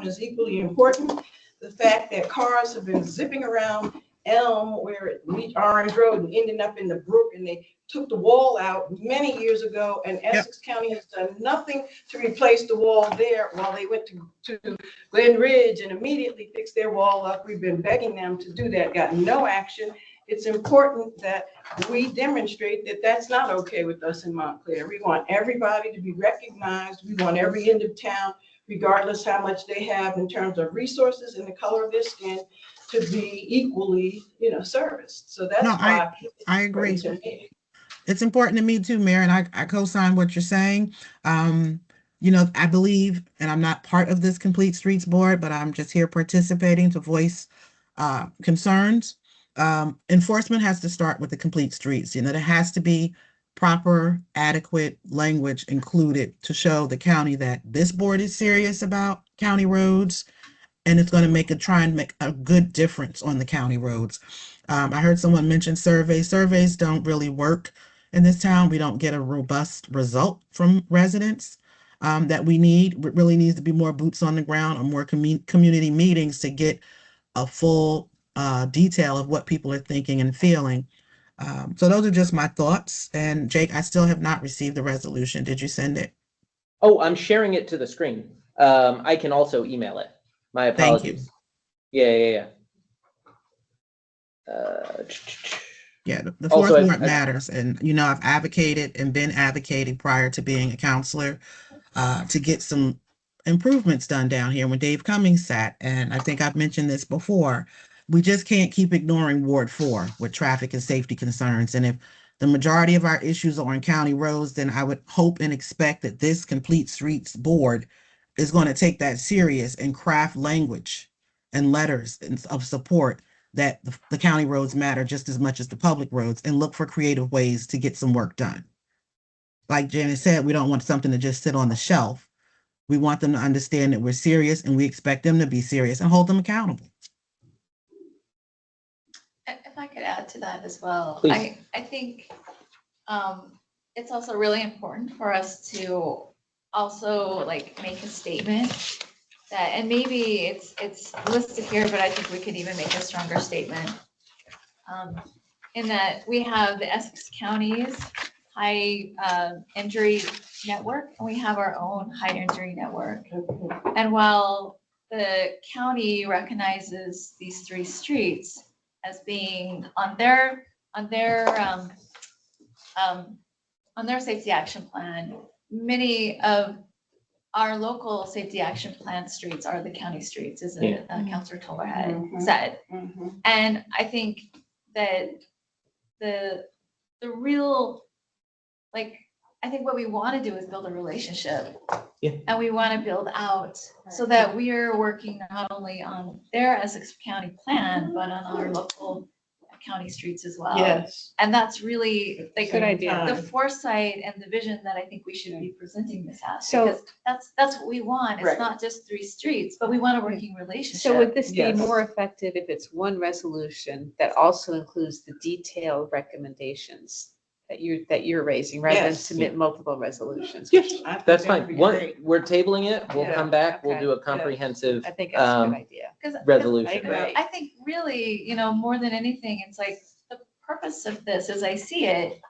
is equally important. The fact that cars have been zipping around Elm where it reached Orange Road and ended up in the brook, and they took the wall out many years ago, and Essex County has done nothing to replace the wall there while they went to Glen Ridge and immediately fixed their wall up. We've been begging them to do that, got no action. It's important that we demonstrate that that's not okay with us in Montclair. We want everybody to be recognized. We want every end of town, regardless how much they have in terms of resources and the color of their skin, to be equally, serviced. So that's why I agree. It's important to me too, Mayor, and I co-sign what you're saying. I believe, and I'm not part of this Complete Streets Board, but I'm just here participating to voice concerns. Enforcement has to start with the complete streets. There has to be proper, adequate language included to show the county that this board is serious about county roads, and it's going to try and make a good difference on the county roads. I heard someone mention surveys. Surveys don't really work in this town. We don't get a robust result from residents that we need. It really needs to be more boots on the ground or more community meetings to get a full detail of what people are thinking and feeling. So those are just my thoughts. And Jake, I still have not received the resolution. Did you send it? Oh, I'm sharing it to the screen. I can also email it. My apologies. Yeah. The fourth ward matters. And, I've advocated and been advocating prior to being a counselor to get some improvements done down here when Dave Cummings sat. And I think I've mentioned this before. We just can't keep ignoring Ward 4 with traffic and safety concerns. And if the majority of our issues are on county roads, then I would hope and expect that this Complete Streets Board is going to take that serious and craft language and letters of support that the county roads matter just as much as the public roads, and look for creative ways to get some work done. Like Janet said, we don't want something to just sit on the shelf. We want them to understand that we're serious, and we expect them to be serious and hold them accountable. If I could add to that as well, please. I think it's also really important for us to also make a statement that, and maybe it's listed here, but I think we could even make a stronger statement in that we have the Essex County's high injury network, and we have our own high injury network. And while the county recognizes these 3 streets as being on their safety action plan, many of our local safety action plan streets are the county streets, as Councilor Toller had said. And I think that the real, I think what we want to do is build a relationship, and we want to build out so that we are working not only on their Essex County plan, but on our local county streets as well. Yes. And that's really good idea. The foresight and the vision that I think we should be presenting this as. So because that's what we want. It's not just 3 streets, but we want a working relationship. So would this be more effective if it's one resolution that also includes the detailed recommendations that you're raising, rather than submit multiple resolutions? Yes, that's fine. We're tabling it. We'll come back. We'll do a comprehensive I think that's a good idea. resolution. I think really, more than anything, it's the purpose of this, as I see it,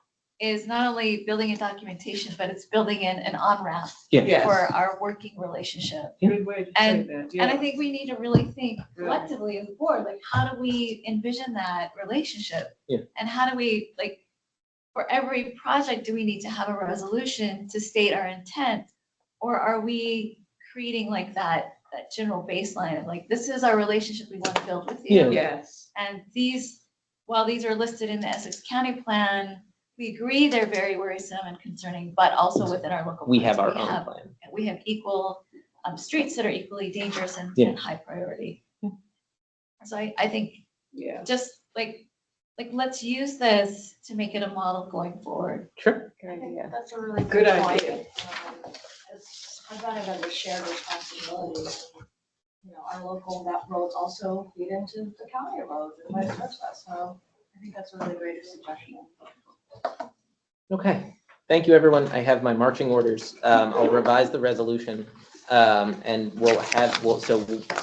is not only building a documentation, but it's building in an on-ramp for our working relationship. Good way to say that. And I think we need to really think collectively as a board, how do we envision that relationship? And how do we, for every project, do we need to have a resolution to state our intent? Or are we creating that general baseline of this is our relationship we want to build with you? Yes. And while these are listed in the Essex County plan, we agree they're very worrisome and concerning, but also within our local we plans, have our own plan. We have equal streets that are equally dangerous and high priority. So I think just let's use this to make it a model going forward. Sure. I think that's a really good point. idea. I thought it under shared responsibility. Our local roads also feed into the county roads and vice versa. So I think that's a really great suggestion. Okay. Thank you, everyone. I have my marching orders. I'll revise the resolution And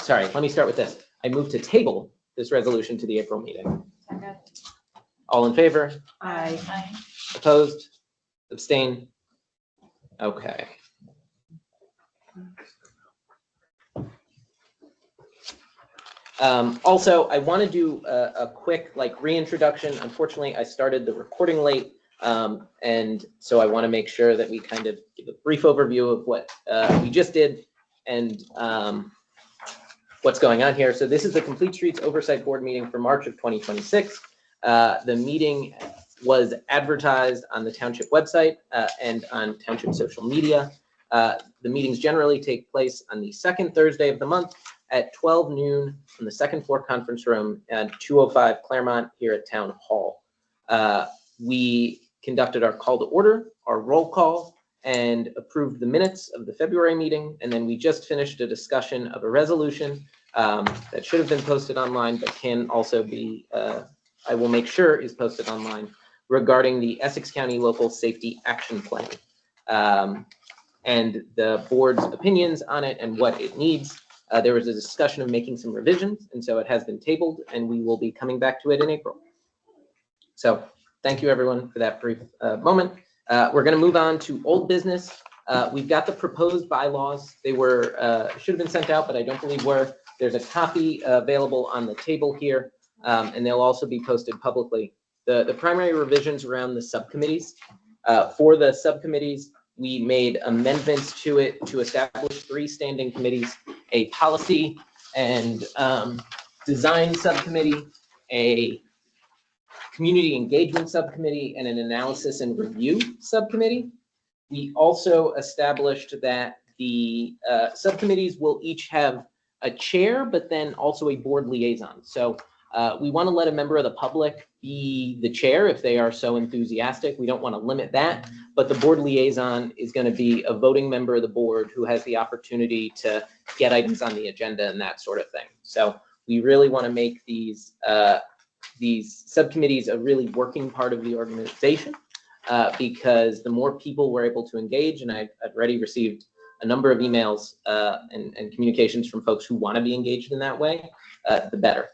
sorry, let me start with this. I move to table this resolution to the April meeting. Second. All in favor? I, Aye. Opposed? Abstain? Okay. Also, I want to do a quick reintroduction. Unfortunately, I started the recording late, and so I want to make sure that we kind of give a brief overview of what we just did and what's going on here. So this is the Complete Streets Oversight Board meeting for March of 2026. The meeting was advertised on the township website and on township social media. The meetings generally take place on the second Thursday of the month at 12 noon on the second floor conference room at 205 Claremont here at Town Hall. We conducted our call to order, our roll call, and approved the minutes of the February meeting. And then we just finished a discussion of a resolution that should have been posted online, but can also be, I will make sure is posted online, regarding the Essex County Local Safety Action Plan and the board's opinions on it and what it needs. There was a discussion of making some revisions, and so it has been tabled, and we will be coming back to it in April. So thank you, everyone, for that brief moment. We're going to move on to old business. We've got the proposed bylaws. They were should have been sent out, but I don't believe were. There's a copy available on the table here, and they'll also be posted publicly. The primary revisions around the subcommittees. For the subcommittees, we made amendments to it to establish 3 standing committees: a policy and design subcommittee, a community engagement subcommittee, and an analysis and review subcommittee. We also established that the subcommittees will each have a chair, but then also a board liaison. So we want to let a member of the public be the chair if they are so enthusiastic. We don't want to limit that, but the board liaison is going to be a voting member of the board who has the opportunity to get items on the agenda and that sort of thing. So we really want to make these subcommittees a really working part of the organization because the more people we're able to engage, and I've already received a number of emails and communications from folks who want to be engaged in that way, the better.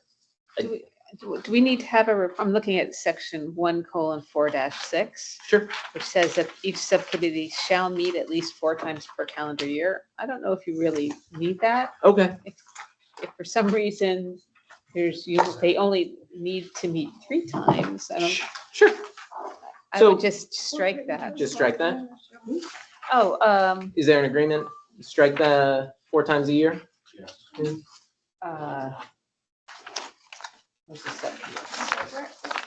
do we need to have I'm looking at section 1:4-6. Sure. Which says that each subcommittee shall meet at least 4 times per calendar year. I don't know if you really need that. Okay. If for some reason they only need to meet 3 times, Sure. I So- would just strike that. Just strike that. Oh, Is there an agreement? Strike the 4 times a year? what's the subcommittee?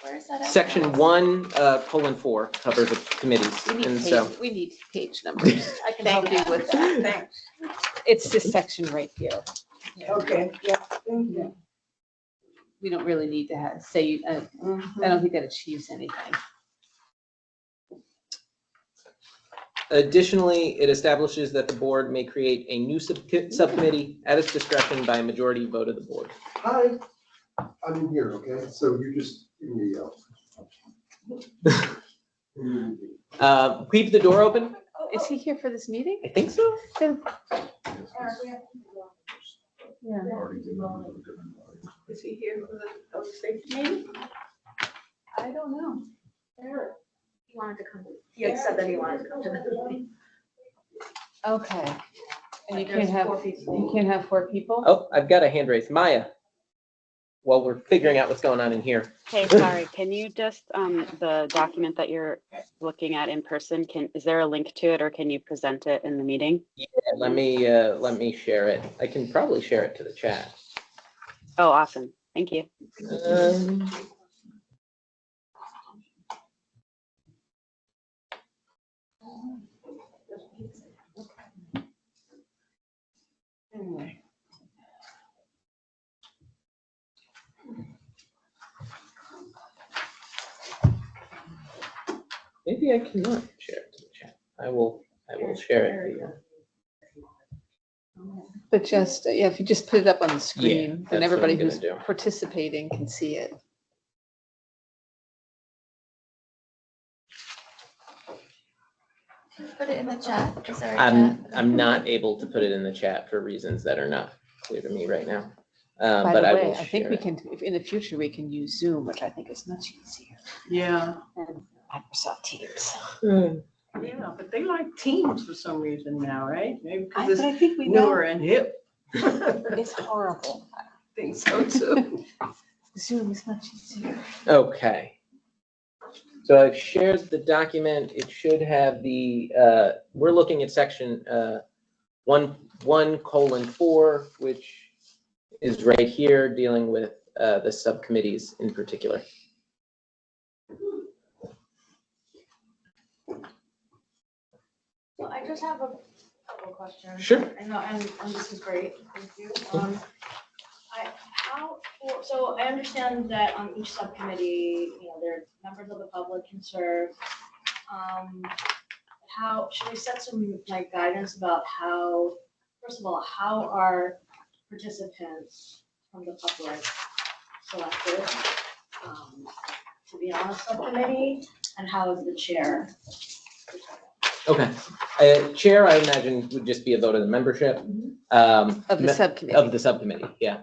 Where is that at? Section 1:4 covers the committees, and so. We need page numbers. I can help you with that. Thanks. It's this section right here. Okay, yeah, thank you. We don't really need to say, I don't think that achieves anything. Additionally, it establishes that the board may create a new subcommittee at its discretion by a majority vote of the board. Hi, I'm in here, okay? So you just give me a yell. Keep the door open? Is he here for this meeting? I think so. Then- Yeah. Is he here for the safety meeting? I don't know. He wanted to come. He had said that he wanted to come to the meeting. Okay. And you There's can't have, 4 people. you can't have 4 people? Oh, I've got a hand raised. Maya, while we're figuring out what's going on in here. Hey, sorry, can you just, the document that you're looking at in person, is there a link to it or can you present it in the meeting? Yeah, let me share it. I can probably share it to the chat. Oh, awesome. Thank you. Maybe I cannot share it to the chat. I will share it here. But just, yeah, if you just put it up on the screen, that's then what everybody I'm gonna who's do. participating can see it. But it in the chat? Is there a chat? I'm not able to put it in the chat for reasons that are not clear to me right now. By But the I way, will I think share we it. can, if in the future, we can use Zoom, which I think is much easier. Yeah. And Microsoft Teams. Yeah, but they like Teams for some reason now, right? Maybe But because I it's think we newer know and hip. I it's horrible. think so too. Zoom is much easier. Okay. So I've shared the document. It should have the, we're looking at section 1:4, which is right here dealing with the subcommittees in particular. So I just have a couple questions. Sure. I know, and this is great, thank you. So I understand that on each subcommittee, there are members of the public can serve. How, should we set some like guidance about how, first of all, how are participants from the public selected to be on a subcommittee, and how is the chair determined? Okay. Chair, I imagine, would just be a vote of the membership. Of the subcommittee. Of the subcommittee, yeah.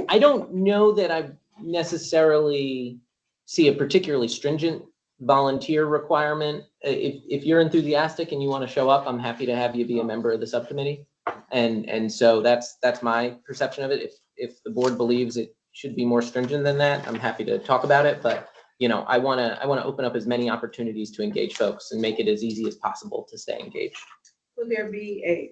I don't know that I necessarily see a particularly stringent volunteer requirement. If you're enthusiastic and you want to show up, I'm happy to have you be a member of the subcommittee. And so that's my perception of it. If the board believes it should be more stringent than that, I'm happy to talk about it. But I want to open up as many opportunities to engage folks and make it as easy as possible to stay engaged. Will there be a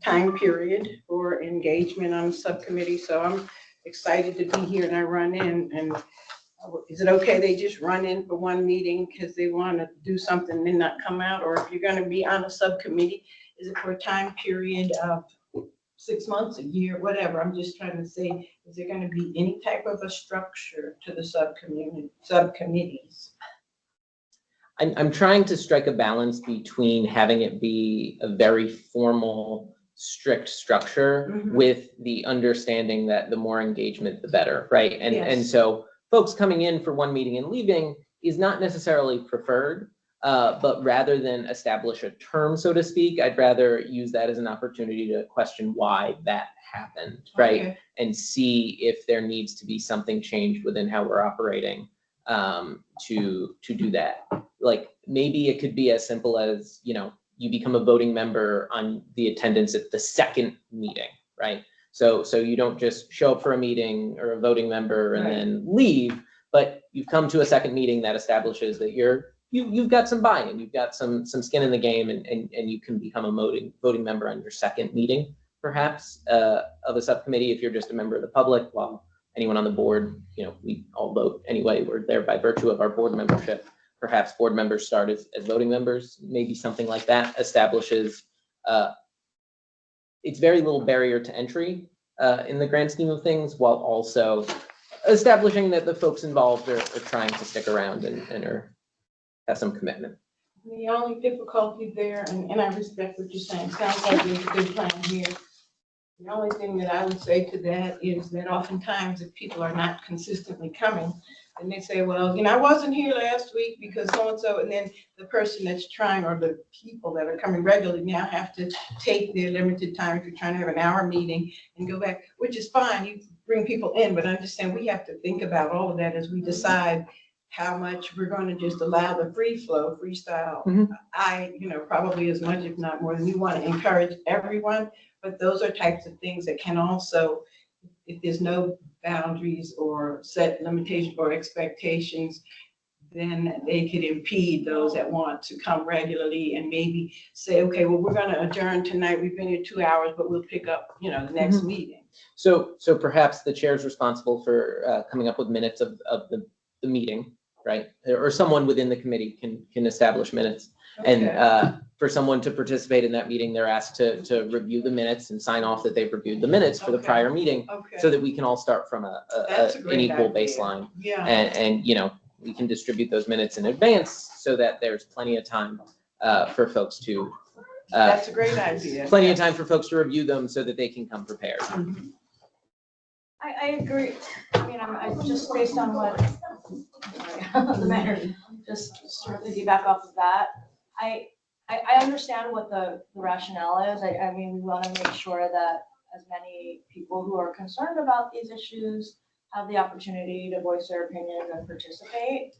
time period for engagement on the subcommittee? So I'm excited to be here and I run in, and is it okay they just run in for one meeting because they want to do something and then not come out? Or if you're going to be on a subcommittee, is it for a time period of 6 months, a year, whatever? I'm just trying to say, is there going to be any type of a structure to the subcommittees? I'm trying to strike a balance between having it be a very formal, strict structure with the understanding that the more engagement, the better, right? And so folks coming in for one meeting and leaving is not necessarily preferred, but rather than establish a term, so to speak, I'd rather use that as an opportunity to question why that happened, right? Okay. And see if there needs to be something changed within how we're operating to do that. Like maybe it could be as simple as, you become a voting member on the attendance at the second meeting, right? So you don't just show up for a meeting or a voting member and then leave, but you've come to a second meeting that establishes that you've got some buy-in, you've got some skin in the game, and you can become a voting member on your second meeting, perhaps, of a subcommittee if you're just a member of the public, while anyone on the board, we all vote anyway. We're there by virtue of our board membership. Perhaps board members start as voting members. Maybe something like that establishes, it's very little barrier to entry in the grand scheme of things, while also establishing that the folks involved are trying to stick around and have some commitment. The only difficulty there, and I respect what you're saying, sounds like there's a good plan here. The only thing that I would say to that is that oftentimes if people are not consistently coming, and they say, well, I wasn't here last week because so-and-so, and then the person that's trying, or the people that are coming regularly now have to take their limited time if you're trying to have an hour meeting and go back, which is fine, you bring people in, but understand we have to think about all of that as we decide how much we're going to just allow the freestyle. Probably as much, if not more, than you want to encourage everyone. But those are types of things that can also, if there's no boundaries or set limitations or expectations, then they could impede those that want to come regularly and maybe say, okay, well, we're going to adjourn tonight. We've been here 2 hours, but we'll pick up, the next meeting. So perhaps the chair is responsible for coming up with minutes of the meeting, right? Or someone within the committee can establish minutes. Okay. And for someone to participate in that meeting, they're asked to review the minutes and sign off that they've reviewed the minutes for the prior meeting, so that we can all start from an equal baseline. Yeah. And we can distribute those minutes in advance so that there's plenty of time for folks to. That's a great idea. Plenty of time for folks to review them so that they can come prepared. Mhm. I agree. I'm just based on what, the matter, just sort of piggyback off of that. I I understand what the rationale is. I mean, we want to make sure that as many people who are concerned about these issues have the opportunity to voice their opinion and participate.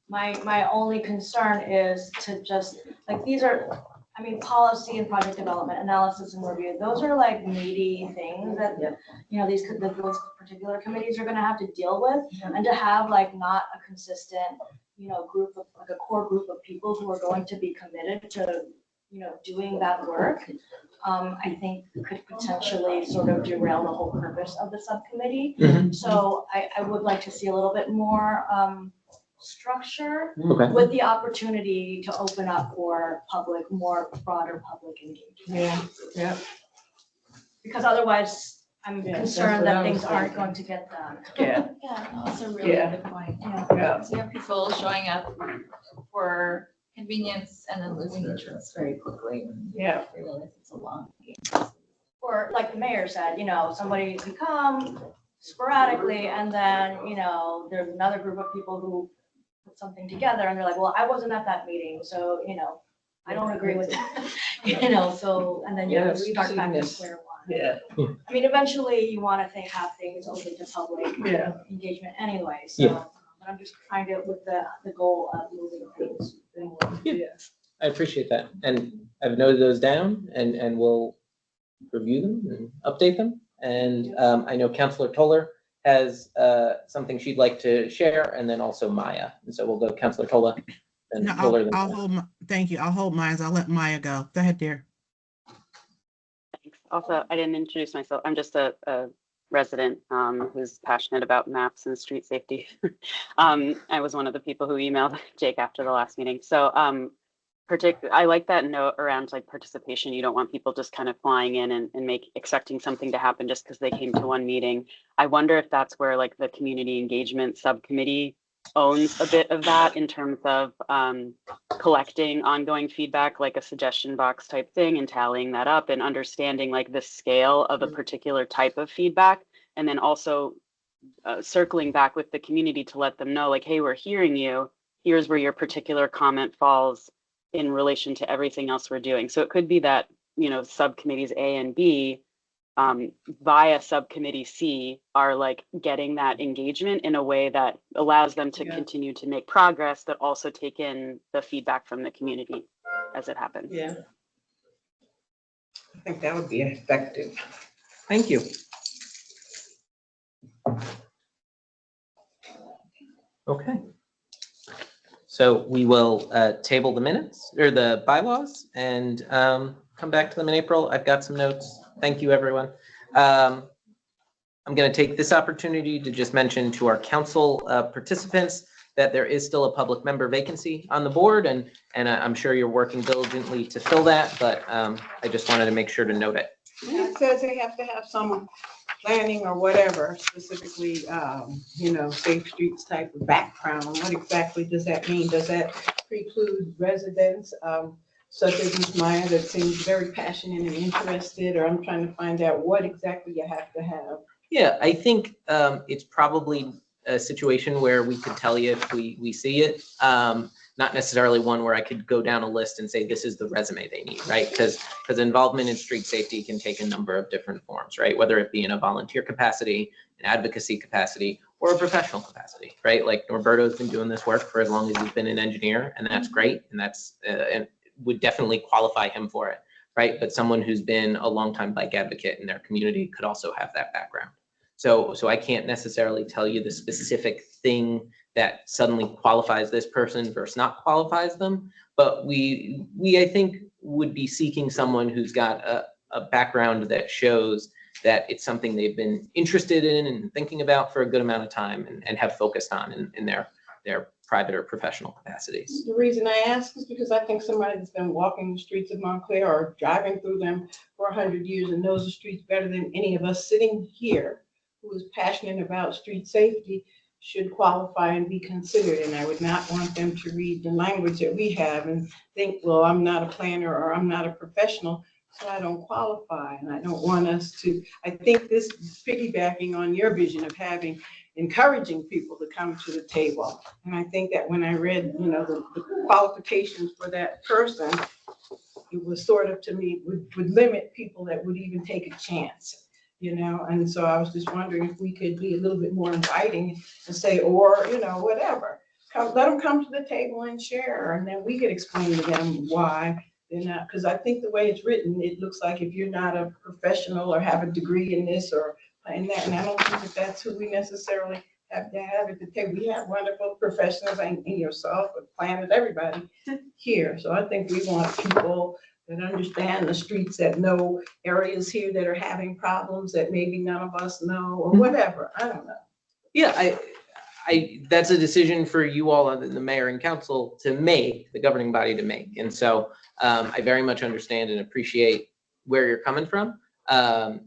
My only concern is to just, like, these are, I mean, policy and project development, analysis and review, those are like meaty things that, you know, those particular committees are gonna have to deal with. And to have like not a consistent, you know, group of, like a core group of people who are going to be committed to, you know, doing that work, I think could potentially sort of derail the whole purpose of the subcommittee. Mhm. So I would like to see a little bit more structure Okay. with the opportunity to open up for more broader public engagement. Yeah. Because otherwise, I'm Yeah, that's concerned what I that was things aren't thinking. going to get done. Yeah. Yeah, no, that's a really Yeah. good point. Yeah. Yeah. So you have people showing up for convenience and then losing interest very quickly when Yeah. they realize it's a long game. Or like the mayor said, you know, somebody can come sporadically and then, you know, there's another group of people who put something together and they're like, well, I wasn't at that meeting, so, you know, I don't agree with that. You know, so, and then you have to Yeah, start back at receiveness. square one. Yeah. I mean, eventually you want to have things open to public Yeah. engagement anyway, Yeah. so. But I'm just trying to, with the goal of moving things. Yeah. I appreciate that. And I've noted those down and we'll review them and update them. And I know Councilor Toller has something she'd like to share, and then also Maya. And so we'll go Councilor Toller. Then No, Toller, then I'll Maya. hold, thank you. I'll hold mine. I'll let Maya go. Go ahead, dear. Thanks. Also, I didn't introduce myself. I'm just a resident who's passionate about maps and street safety. I was one of the people who emailed Jake after the last meeting. So I like that note around like participation. You don't want people just kind of flying in and expecting something to happen just because they came to one meeting. I wonder if that's where like the community engagement subcommittee owns a bit of that in terms of collecting ongoing feedback, like a suggestion box type thing, and tallying that up and understanding like the scale of a particular type of feedback. And then also circling back with the community to let them know like, hey, we're hearing you. Here's where your particular comment falls in relation to everything else we're doing. So it could be that, you know, subcommittees A and B via subcommittee C are like getting that engagement in a way that allows them to continue to make progress, but also take in the feedback from the community as it happens. Yeah. I think that would be effective. Thank you. Okay. So we will table the minutes or the bylaws and come back to them in April. I've got some notes. Thank you, everyone. I'm going to take this opportunity to just mention to our council participants that there is still a public member vacancy on the board, and I'm sure you're working diligently to fill that, but I just wanted to make sure to note it. It says they have to have some planning or whatever, specifically, you know, safe streets type of background. What exactly does that mean? Does that preclude residents such as Ms. Maya that seems very passionate and interested? Or I'm trying to find out what exactly you have to have. Yeah, I think it's probably a situation where we could tell you if we see it. Not necessarily one where I could go down a list and say, this is the resume they need, right? Because involvement in street safety can take a number of different forms, right? Whether it be in a volunteer capacity, an advocacy capacity, or a professional capacity, right? Like Norberto's been doing this work for as long as he's been an engineer, and that's great. And that's and would definitely qualify him for it, right? But someone who's been a longtime bike advocate in their community could also have that background. So I can't necessarily tell you the specific thing that suddenly qualifies this person versus not qualifies them. But we I think would be seeking someone who's got a background that shows that it's something they've been interested in and thinking about for a good amount of time and have focused on in their private or professional capacities. The reason I ask is because I think somebody that's been walking the streets of Montclair or driving through them for 100 years and knows the streets better than any of us sitting here who is passionate about street safety should qualify and be considered. And I would not want them to read the language that we have and think, well, I'm not a planner or I'm not a professional. so I don't qualify, and I don't want us to, I think this is piggybacking on your vision of encouraging people to come to the table. And I think that when I read, the qualifications for that person, it was sort of, to me, would limit people that would even take a chance, and so I was just wondering if we could be a little bit more inviting and say, or, whatever. Let them come to the table and share, and then we could explain to them why they're not, because I think the way it's written, it looks like if you're not a professional or have a degree in this or in that, and I don't think that that's who we necessarily have to have at the table. We have wonderful professionals, and yourself, with planners, everybody here. So I think we want people that understand the streets, that know areas here that are having problems that maybe none of us know, or whatever. I don't know. Yeah, that's a decision for you all, the mayor and council, to make, the governing body to make. And so I very much understand and appreciate where you're coming from. And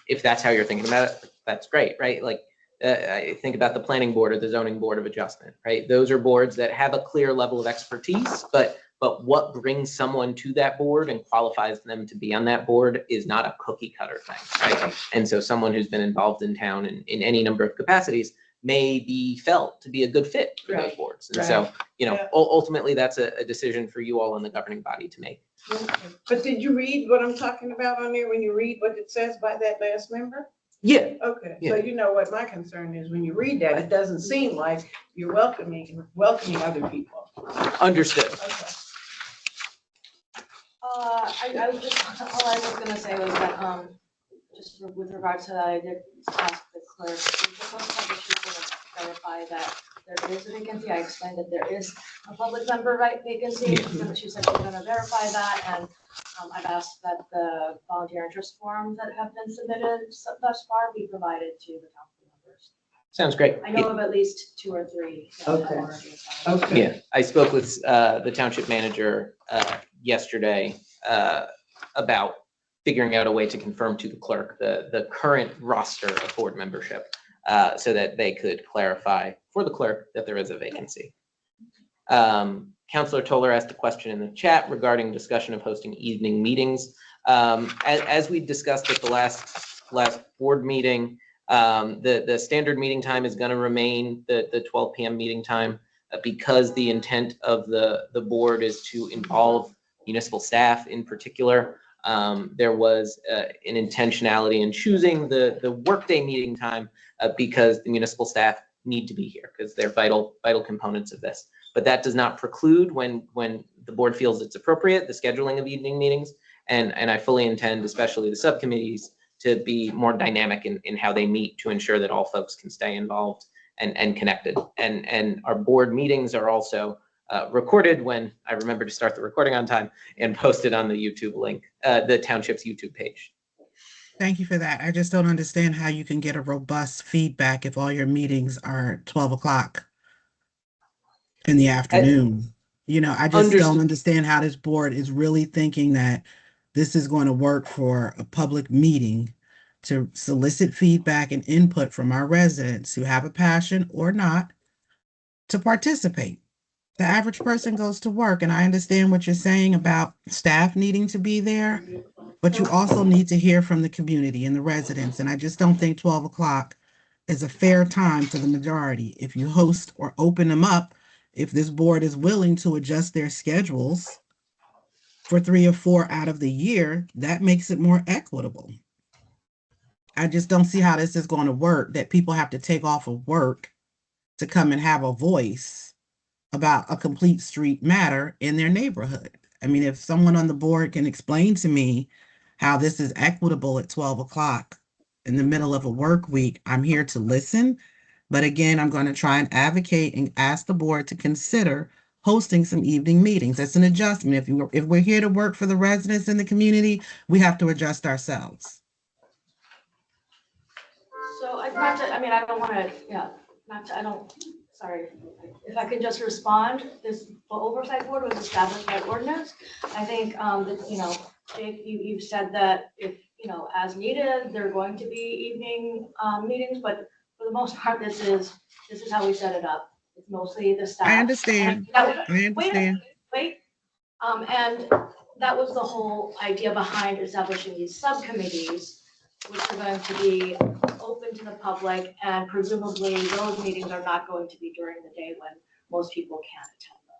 if that's how you're thinking about it, that's great, right? Like, I think about the planning board or the zoning board of adjustment, right? Those are boards that have a clear level of expertise, but what brings someone to that board and qualifies them to be on that board is not a cookie cutter thing, right? And so someone who's been involved in town in any number of capacities may be felt to be a good fit for those boards. And so, ultimately, that's a decision for you all in the governing body to make. But did you read what I'm talking about on there when you read what it says by that last member? Yeah. Okay, Yeah. so you know what my concern is when you read that, it doesn't seem like you're welcoming other people. Understood. Okay. I was just, all I was gonna say was that, just with regard to that, I did ask the clerk, she's gonna verify that there is a vacancy. I explained that there is a public member vacancy. She said she's gonna verify that, and I've asked that the volunteer interest forms that have been submitted thus far be provided to the council members. Sounds great. I know of at least 2 or 3. that have Okay. already applied. Okay. Yeah, I spoke with the township manager yesterday about figuring out a way to confirm to the clerk the current roster of board membership so that they could clarify for the clerk that there is a vacancy. Councilor Toller asked a question in the chat regarding discussion of hosting evening meetings. As we discussed at the last board meeting, the standard meeting time is going to remain the 12 p.m. meeting time because the intent of the board is to involve municipal staff in particular. There was an intentionality in choosing the workday meeting time because the municipal staff need to be here because they're vital components of this. But that does not preclude when the board feels it's appropriate, the scheduling of evening meetings. And I fully intend, especially the subcommittees, to be more dynamic in how they meet to ensure that all folks can stay involved and connected. And our board meetings are also recorded when I remember to start the recording on time and posted on the YouTube link, the township's YouTube page. Thank you for that. I just don't understand how you can get a robust feedback if all your meetings are 12 o'clock in the afternoon. I just don't understand how this board is really thinking that this is going to work for a public meeting to solicit feedback and input from our residents who have a passion or not to participate. The average person goes to work, and I understand what you're saying about staff needing to be there, but you also need to hear from the community and the residents. And I just don't think 12 o'clock is a fair time to the majority. If you host or open them up, if this board is willing to adjust their schedules for 3 or 4 out of the year, that makes it more equitable. I just don't see how this is going to work, that people have to take off of work to come and have a voice about a complete street matter in their neighborhood. I mean, if someone on the board can explain to me how this is equitable at 12 o'clock in the middle of a work week, I'm here to listen. But again, I'm going to try and advocate and ask the board to consider hosting some evening meetings. That's an adjustment. If we're here to work for the residents in the community, we have to adjust ourselves. So I don't want to, sorry, if I could just respond, the oversight board was established by ordinance. I think, Jake, you've said that if, as needed, there are going to be evening meetings, but for the most part, this is how we set it up. It's mostly the staff. I understand. Wait, and that was the whole idea behind establishing these subcommittees, which are going to be open to the public, and presumably those meetings are not going to be during the day when most people can't attend them.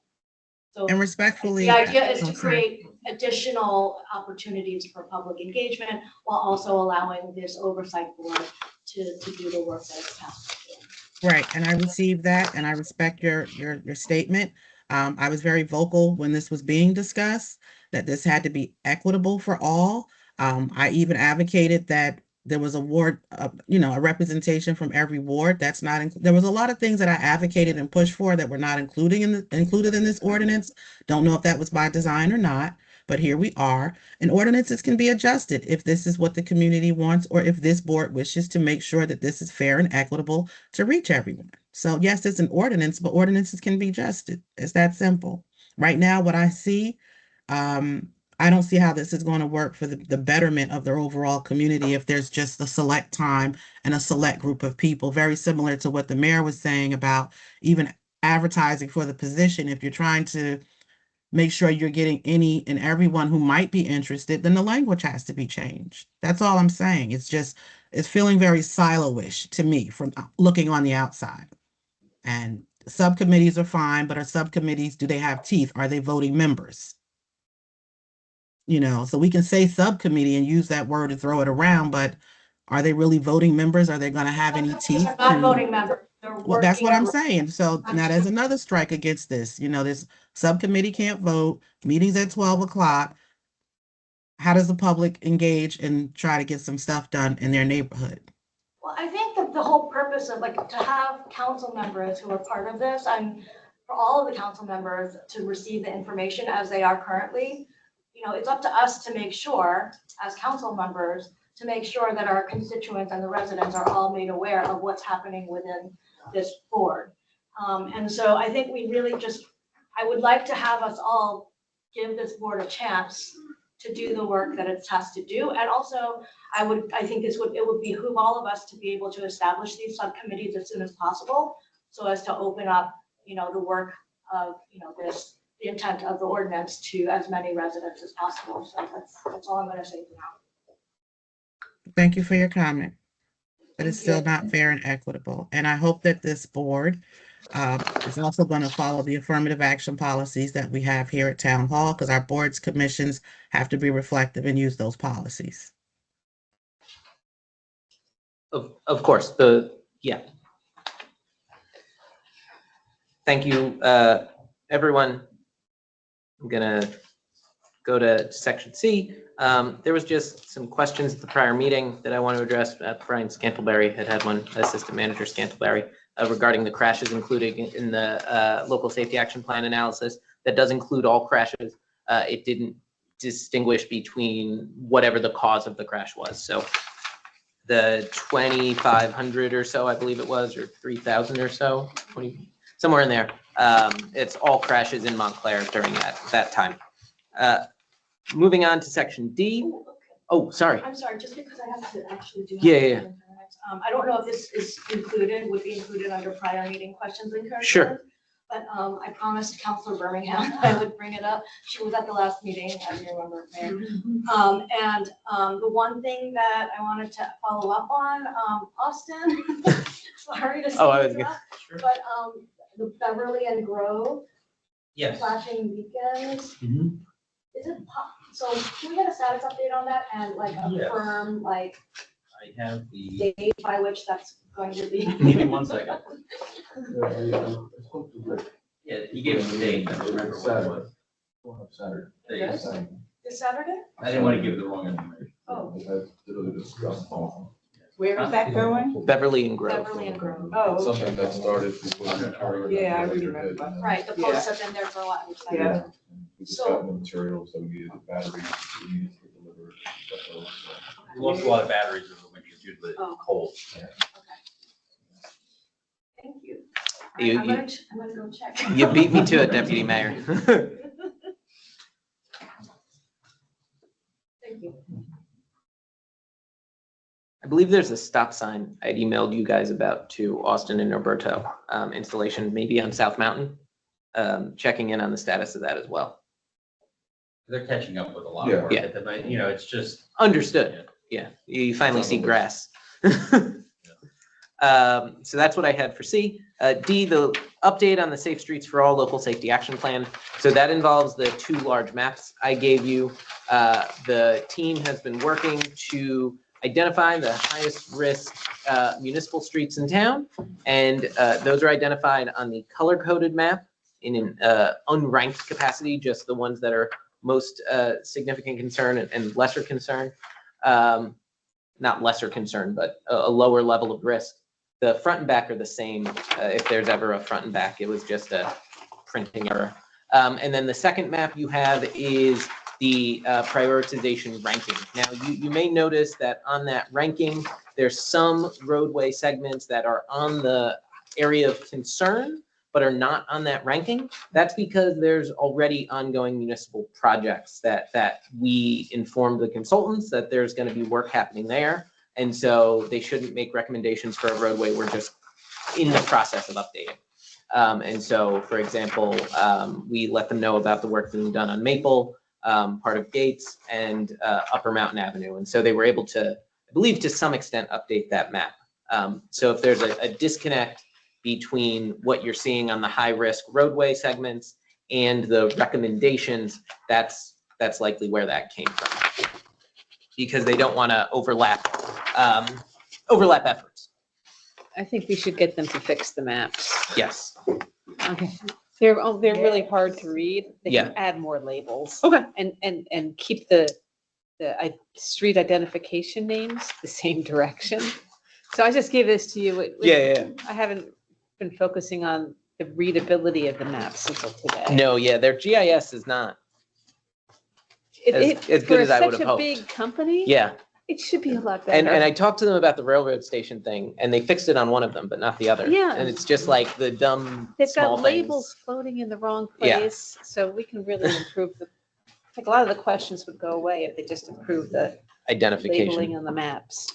So And respectfully. the idea is Oh, to sorry. create additional opportunities for public engagement while also allowing this oversight board to do the work that it's tasked to do. Right, and I received that, and I respect your statement. I was very vocal when this was being discussed, that this had to be equitable for all. I even advocated that there was a ward, a representation from every ward. That's not, there was a lot of things that I advocated and pushed for that were not included in this ordinance. Don't know if that was by design or not, but here we are. And ordinances can be adjusted if this is what the community wants, or if this board wishes to make sure that this is fair and equitable to reach everyone. So yes, it's an ordinance, but ordinances can be adjusted. It's that simple. Right now, what I see, I don't see how this is going to work for the betterment of their overall community if there's just a select time and a select group of people, very similar to what the mayor was saying about even advertising for the position. If you're trying to make sure you're getting any and everyone who might be interested, then the language has to be changed. That's all I'm saying. It's feeling very silo-ish to me from looking on the outside. And subcommittees are fine, but are subcommittees, do they have teeth? Are they voting members? So we can say subcommittee and use that word and throw it around, but are they really voting members? Are they going to have any teeth? They're not voting members. They're Well, that's what working I'm saying. So now there's another strike against this. This subcommittee can't vote, meetings at 12 o'clock. How does the public engage and try to get some stuff done in their neighborhood? Well, I think that the whole purpose of to have council members who are part of this, and for all of the council members to receive the information as they are currently, it's up to us to make sure, as council members, to make sure that our constituents and the residents are all made aware of what's happening within this board. And so I think we really I would like to have us all give this board a chance to do the work that it's has to do. And also, I think it would behoove all of us to be able to establish these subcommittees as soon as possible, so as to open up, the work of, the intent of the ordinance to as many residents as possible. So that's all I'm going to say for now. Thank you for your comment. But it's Thank still you. not fair and equitable. And I hope that this board is also going to follow the affirmative action policies that we have here at Town Hall, because our boards, commissions have to be reflective and use those policies. Of course, yeah. Thank you, everyone. I'm gonna go to section C. There was just some questions at the prior meeting that I want to address. Brian Scantleberry had one, Assistant Manager Scantleberry, regarding the crashes included in the local safety action plan analysis. That does include all crashes. It didn't distinguish between whatever the cause of the crash was. So the 2,500 or so, I believe it was, or 3,000 or so, somewhere in there. It's all crashes in Montclair during that time. Moving on to section D. Oh, sorry. I'm sorry, just because I have to actually do. Yeah. I don't know if this is would be included under prior meeting questions and concerns. Sure. But I promised Councilor Birmingham I would bring it up. She was at the last meeting, as you remember, Mayor. The one thing that I wanted to follow up on, Austin, sorry to say that, Sure. but the Beverly and Grove Yes. flashing beacons. Mhm. Is it, so can we get a status update on that and Yes. affirm I have the, date by which that's going to be? give me 1 second. I spoke to Rick. Yeah, you gave me the date, I don't remember what it was. We'll have Saturday. Yes. This Saturday? I didn't want to give the wrong information. Oh. That's literally discussed all. Where is that going? Beverly and Grove. Beverly and Grove. Oh, Something that started before. Yeah, I remember. Right, the posts have been there for a while. which I Yeah. know. We just got the materials, so we needed the batteries, we needed to deliver. We lost a lot of batteries in the winter due to the Oh. cold. Thank you. You- I'm gonna go check. You beat me to it, Deputy Mayor. Thank you. I believe there's a stop sign I'd emailed you guys about to Austin and Roberto installation, maybe on South Mountain. Checking in on the status of that as well. They're catching up with a lot Yeah. more. Yeah. But, you know, it's just. Understood. Yeah, you finally see grass. So that's what I had for C. D, the update on the Safe Streets for All Local Safety Action Plan. So that involves the 2 large maps I gave you. The team has been working to identify the highest risk municipal streets in town. And those are identified on the color-coded map in an unranked capacity, just the ones that are most significant concern and lesser concern. Not lesser concern, but a lower level of risk. The front and back are the same. If there's ever a front and back, it was just a printing error. And then the second map you have is the prioritization ranking. Now, you may notice that on that ranking, there's some roadway segments that are on the area of concern, but are not on that ranking. That's because there's already ongoing municipal projects that we informed the consultants that there's going to be work happening there. And so they shouldn't make recommendations for a roadway we're just in the process of updating. And so, for example, we let them know about the work being done on Maple, part of Gates, and Upper Mountain Avenue. And so they were able to, I believe, to some extent, update that map. So if there's a disconnect between what you're seeing on the high-risk roadway segments and the recommendations, that's likely where that came from. Because they don't want to overlap efforts. I think we should get them to fix the maps. Yes. Okay. They're really hard to read. They Yeah. can add more labels. Okay. And keep the street identification names the same direction. So I just gave this to you. Yeah. I haven't been focusing on the readability of the maps until today. No, yeah, their GIS is not as good for as I would have such a hoped. big company, Yeah, it should be a lot better. and I talked to them about the railroad station thing, and they fixed it on one of them, but not the other. Yeah. And it's just like the dumb They've small got things. labels floating in the wrong Yeah. place, so we can really improve like a lot of the questions would go away if they just improved the Identification. labeling on the maps.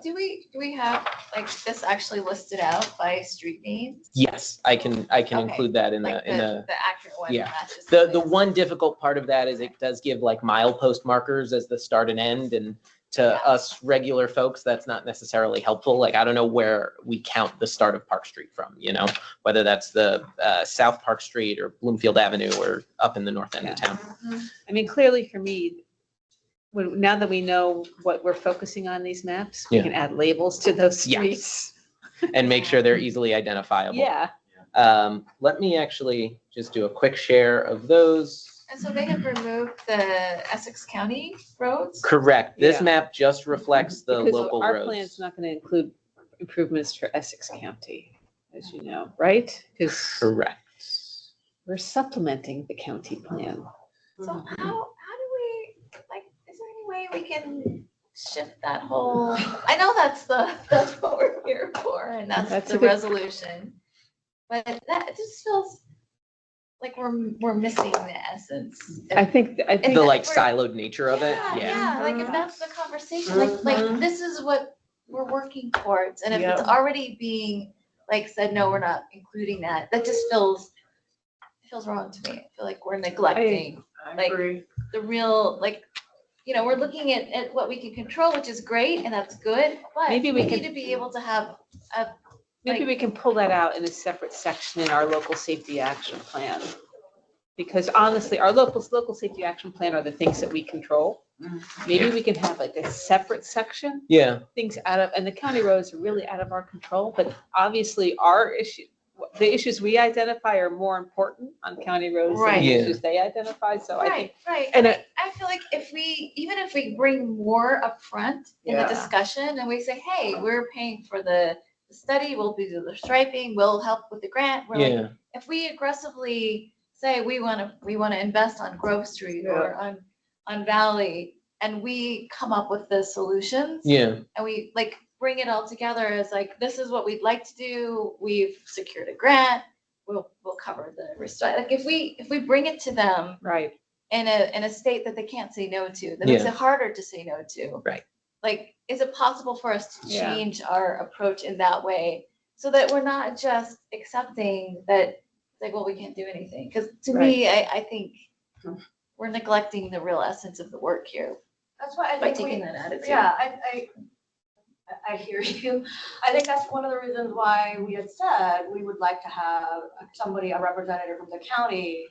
Do we have like this actually listed out by street names? Yes, I can Okay. include that in Like the the accurate one. yeah. matches the place. one difficult part of that is it does give like milepost markers as the start and end, and to Yeah. us regular folks, that's not necessarily helpful. Like, I don't know where we count the start of Park Street from, whether that's the South Park Street or Bloomfield Avenue or up in the north end of town. I mean, clearly for me, now that we know what we're focusing on these maps, we Yeah. can add labels to those Yes. streets. And make sure they're easily identifiable. Yeah. Let me actually just do a quick share of those. And so they have removed the Essex County roads? Correct. This Yeah. map just reflects the Because local our roads. plan's not going to include improvements for Essex County, as you know, right? Because Correct. we're supplementing the county plan. So how do we, like, is there any way we can shift that whole, I know that's what we're here for, and That's that's a the good- resolution. But that it just feels like we're missing the essence. I think The If like we're- siloed nature of it. Yeah, like if that's the conversation, like this is what we're working towards, and if it's already being like said, no, we're not including that, that just feels wrong to me. I feel like we're neglecting like the real, like, we're looking at what we can control, which is great, and that's good, but Maybe we we need can- to be able to have maybe like- we can pull that out in a separate section in our local safety action plan. Because honestly, our local safety action plan are the things that we control. Maybe we can have like a separate section, Yeah. things and the county roads are really out of our control, but obviously the issues we identify are more important on county roads than Right. the Yeah. issues they identify, so I think. Right. and And I feel like even if we bring more upfront in the Yeah. discussion and we say, hey, we're paying for the study, we'll do the striping, we'll help with the grant, we're like, Yeah. if we aggressively say we want to invest on Grove Street or on Valley, and we come up with the solutions, Yeah. and we like bring it all together as like, this is what we'd like to do, we've secured a grant, we'll cover the restrike. Like if we bring it to them Right. in a state that they can't say no to, that makes Yeah. it harder to say no to. Right. Like, is it possible for us to Yeah. change our approach in that way so that we're not just accepting that, like, well, we can't do anything? Because to me, I think we're neglecting the real essence of the work here That's why I by think taking that attitude. yeah, I hear you. I think that's one of the reasons why we had said we would like to have somebody, a representative from the county,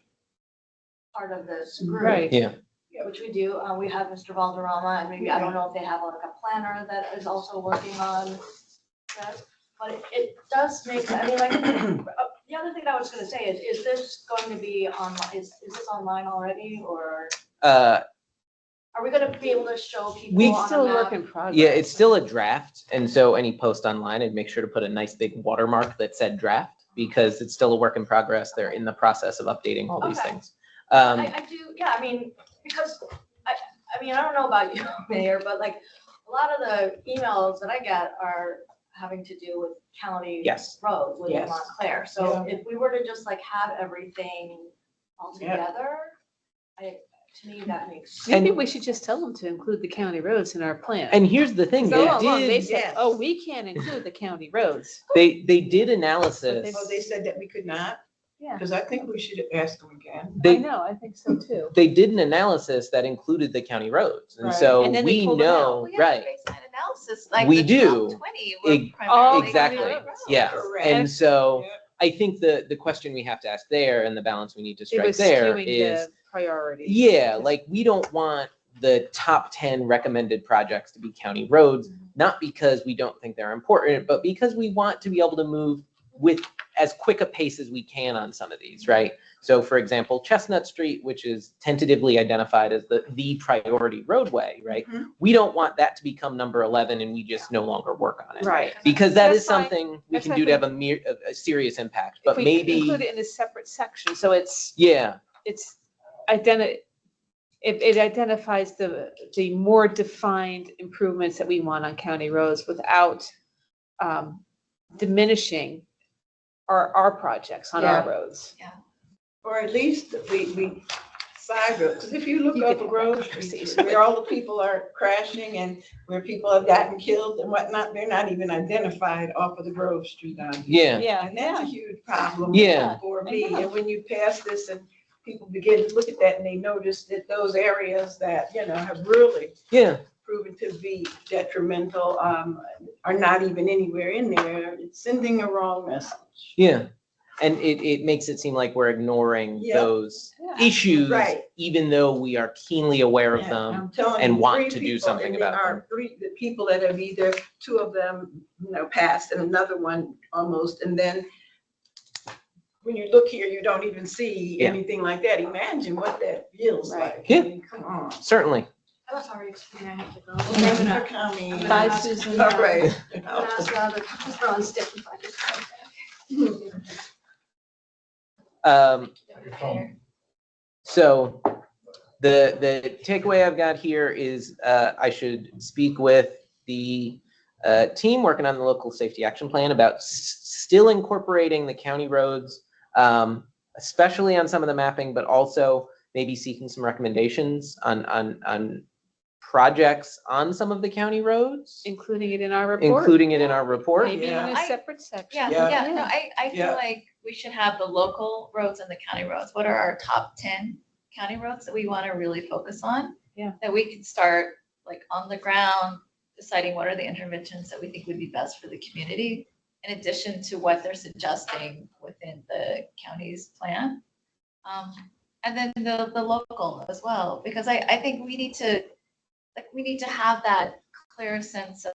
part of this group. Right. Yeah. Which we do. We have Mr. Valderrama, and maybe, I don't know if they have like a planner that is also working on this. But it does make, I mean, like, the other thing I was gonna say is this going to be online, is this online already, or are we gonna be able to show people We on a Still a work map? in progress. Yeah, it's still a draft, and so any post online, I'd make sure to put a nice big watermark that said draft, because it's still a work in progress. They're in the process of updating all these Okay. things. I do, yeah, I mean, because, I mean, I don't know about you, Mayor, but like, a lot of the emails that I get are having to do with county Yes. roads within Yes. Montclair. So if we were to just like have everything all Yeah. together, to me, that makes. Maybe we should just tell them to include the county roads in our plan. And here's the thing, So all along, they they said, yes. oh, we can't include the county roads. did analysis. Oh, they said that we could not? Yeah. Because I think we should ask them again. I They know, I think so too. they did an analysis that included the county roads, and Right. so And then they we pulled them out. know, We have a right? baseline analysis, like We the do. top 20 Eg- were primarily exactly. county roads. Yeah, Correct. and so Yep. I think the question we have to ask there, and the balance we need to It strike was there skewing is, the priority. yeah, like we don't want the top 10 recommended projects to be county roads, not because we don't think they're important, but because we want to be able to move with as quick a pace as we can on some of these, right? So for example, Chestnut Street, which is tentatively identified as the priority roadway, right? Mhm. We don't want that to become number 11 and we just no longer work on it. Right. Because that That's is fine. something we That's can fine. do to have a serious impact, If but we maybe, include it in a separate section, so it's yeah, it identifies the more defined improvements that we want on county roads without diminishing our projects on our Yeah. roads. Or at least we side road, because if you look You up could a Grove have that Street, conversation. where all the people are crashing and where people have gotten killed and whatnot, they're not even identified off of the Grove Street on here. yeah, Yeah, And that's a huge problem. Yeah. For I me, know. and when you pass this and people begin to look at that and they notice that those areas that, have really yeah. proven to be detrimental, are not even anywhere in there, it's sending a wrong message. Yeah, and it makes it seem like we're ignoring Yep. those Yeah. issues, Right. even though we are keenly aware of Yeah, them. I'm telling and you, want three to do people, something and about there are the people that have either, two of them, passed and another one almost, and then when you look here, you don't even see Yeah. anything like that. Imagine what that feels Right. like. Yeah. I mean, come on. Certainly. I'm sorry, excuse me, I have to go. Thanks for coming. I'm gonna Bye, ask- Susan. All right. I'm gonna ask the other, they're on stick if I just go back. So the takeaway I've got here is I should speak with the team working on the local safety action plan about still incorporating the county roads, especially on some of the mapping, but also maybe seeking some recommendations on projects on some of the county roads, Including it in our report. including it in our report. Maybe in Yeah. a separate section. Yeah, Yeah. no, I feel Yeah. like we should have the local roads and the county roads. What are our top 10 county roads that we want to really focus on? Yeah. That we can start like on the ground, deciding what are the interventions that we think would be best for the community, in addition to what they're suggesting within the county's plan. And then the local as well, because I think we need to have that clear sense of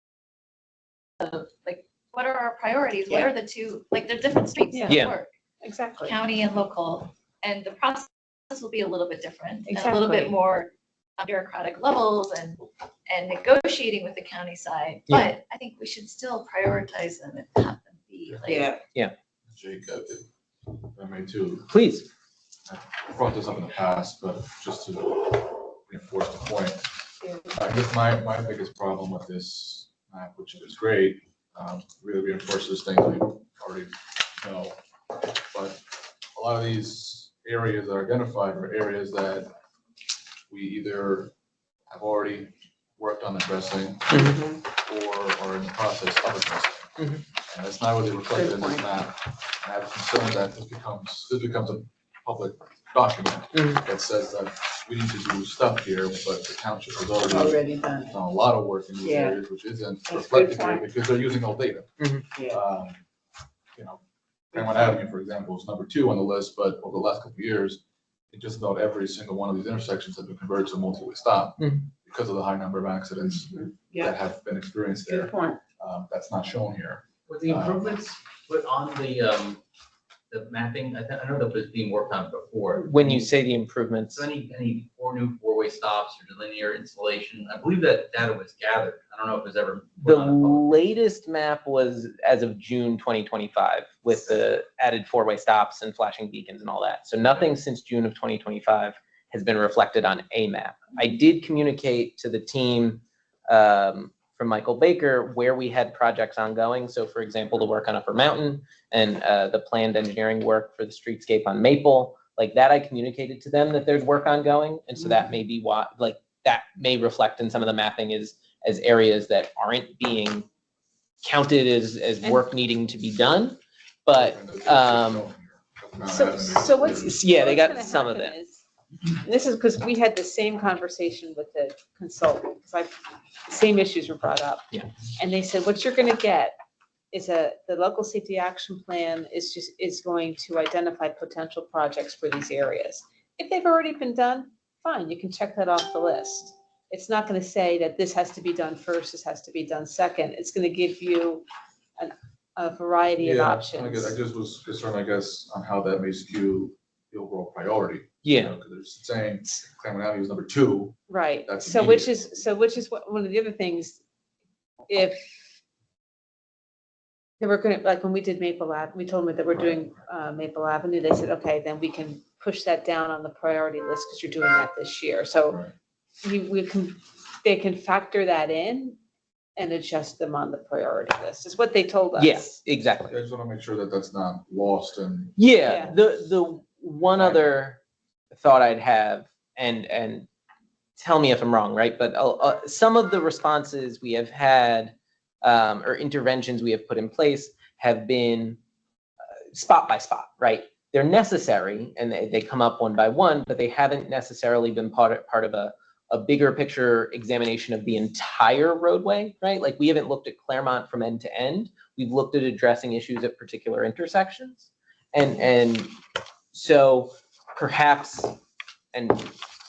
like, what are our priorities? What are the two, like, they're different streets that Yeah. work, Exactly. county and local. And the process will be a little bit different, and a little bit Exactly. more bureaucratic levels and negotiating with the county side. Yeah. But I think we should still prioritize them and have them be like. Yeah. Jake, if I may too, Please. I've brought this up in the past, but just to reinforce the point, I guess my biggest problem with this map, which is great, really reinforces things we already know. But a lot of these areas that are identified are areas that we either have already worked on addressing or are in the process of addressing. Mhm. And that's not really reflected in Good this point. map. And I have concern that this becomes a public document Mhm. that says that we need to do stuff here, but the township has already Already done. done a lot of work in these Yeah. areas, which isn't That's a good reflected here point. because they're using old data. Yeah. You know, Claremont Avenue, for example, is number 2 on the list, but over the last couple of years, just about every single one of these intersections have been converted to a multi-way stop because of the high number of accidents Yeah, that have been experienced there. good point. That's not shown here. Were the improvements put on the mapping? I know that was being worked on before. When you say the improvements, So any new four-way stops or linear installation, I believe that data was gathered. I don't know if it was ever put the on a public. latest map was as of June 2025 with the added four-way stops and flashing beacons and all that. So nothing since June of 2025 has been reflected on a map. I did communicate to the team from Michael Baker where we had projects ongoing. So for example, the work on Upper Mountain and the planned engineering work for the streetscape on Maple, like that, I communicated to them that there's work ongoing. And so that may be why, like that may reflect in some of the mapping as areas that aren't being counted as work needing to be done. But So what's. yeah, they what's got gonna some of happen it. is- This is because we had the same conversation with the consultant, because the same issues were brought up. Yeah. And they said, what you're gonna get is the local safety action plan is going to identify potential projects for these areas. If they've already been done, fine, you can check that off the list. It's not gonna say that this has to be done first, this has to be done second. It's gonna give you a variety of Yeah, options. I just was concerned, I guess, on how that may skew the overall priority. Yeah. Because they're saying Claremont Avenue is number 2. Right, That's so which is what, one of the other things, if they were gonna, like, when we did Maple Ave, we told them that we're doing Maple Avenue, they said, okay, then we can push that down on the priority list because you're doing that this year, so Right. they can factor that in and adjust them on the priority list, is what they told us. Yes, exactly. I just want to make sure that that's not lost and. Yeah, Yeah. the one other thought I'd have, and tell me if I'm wrong, right? But some of the responses we have had or interventions we have put in place have been spot by spot, right? They're necessary and they come up one by one, but they haven't necessarily been part of a bigger picture examination of the entire roadway, right? Like we haven't looked at Claremont from end to end. We've looked at addressing issues at particular intersections. And so perhaps, and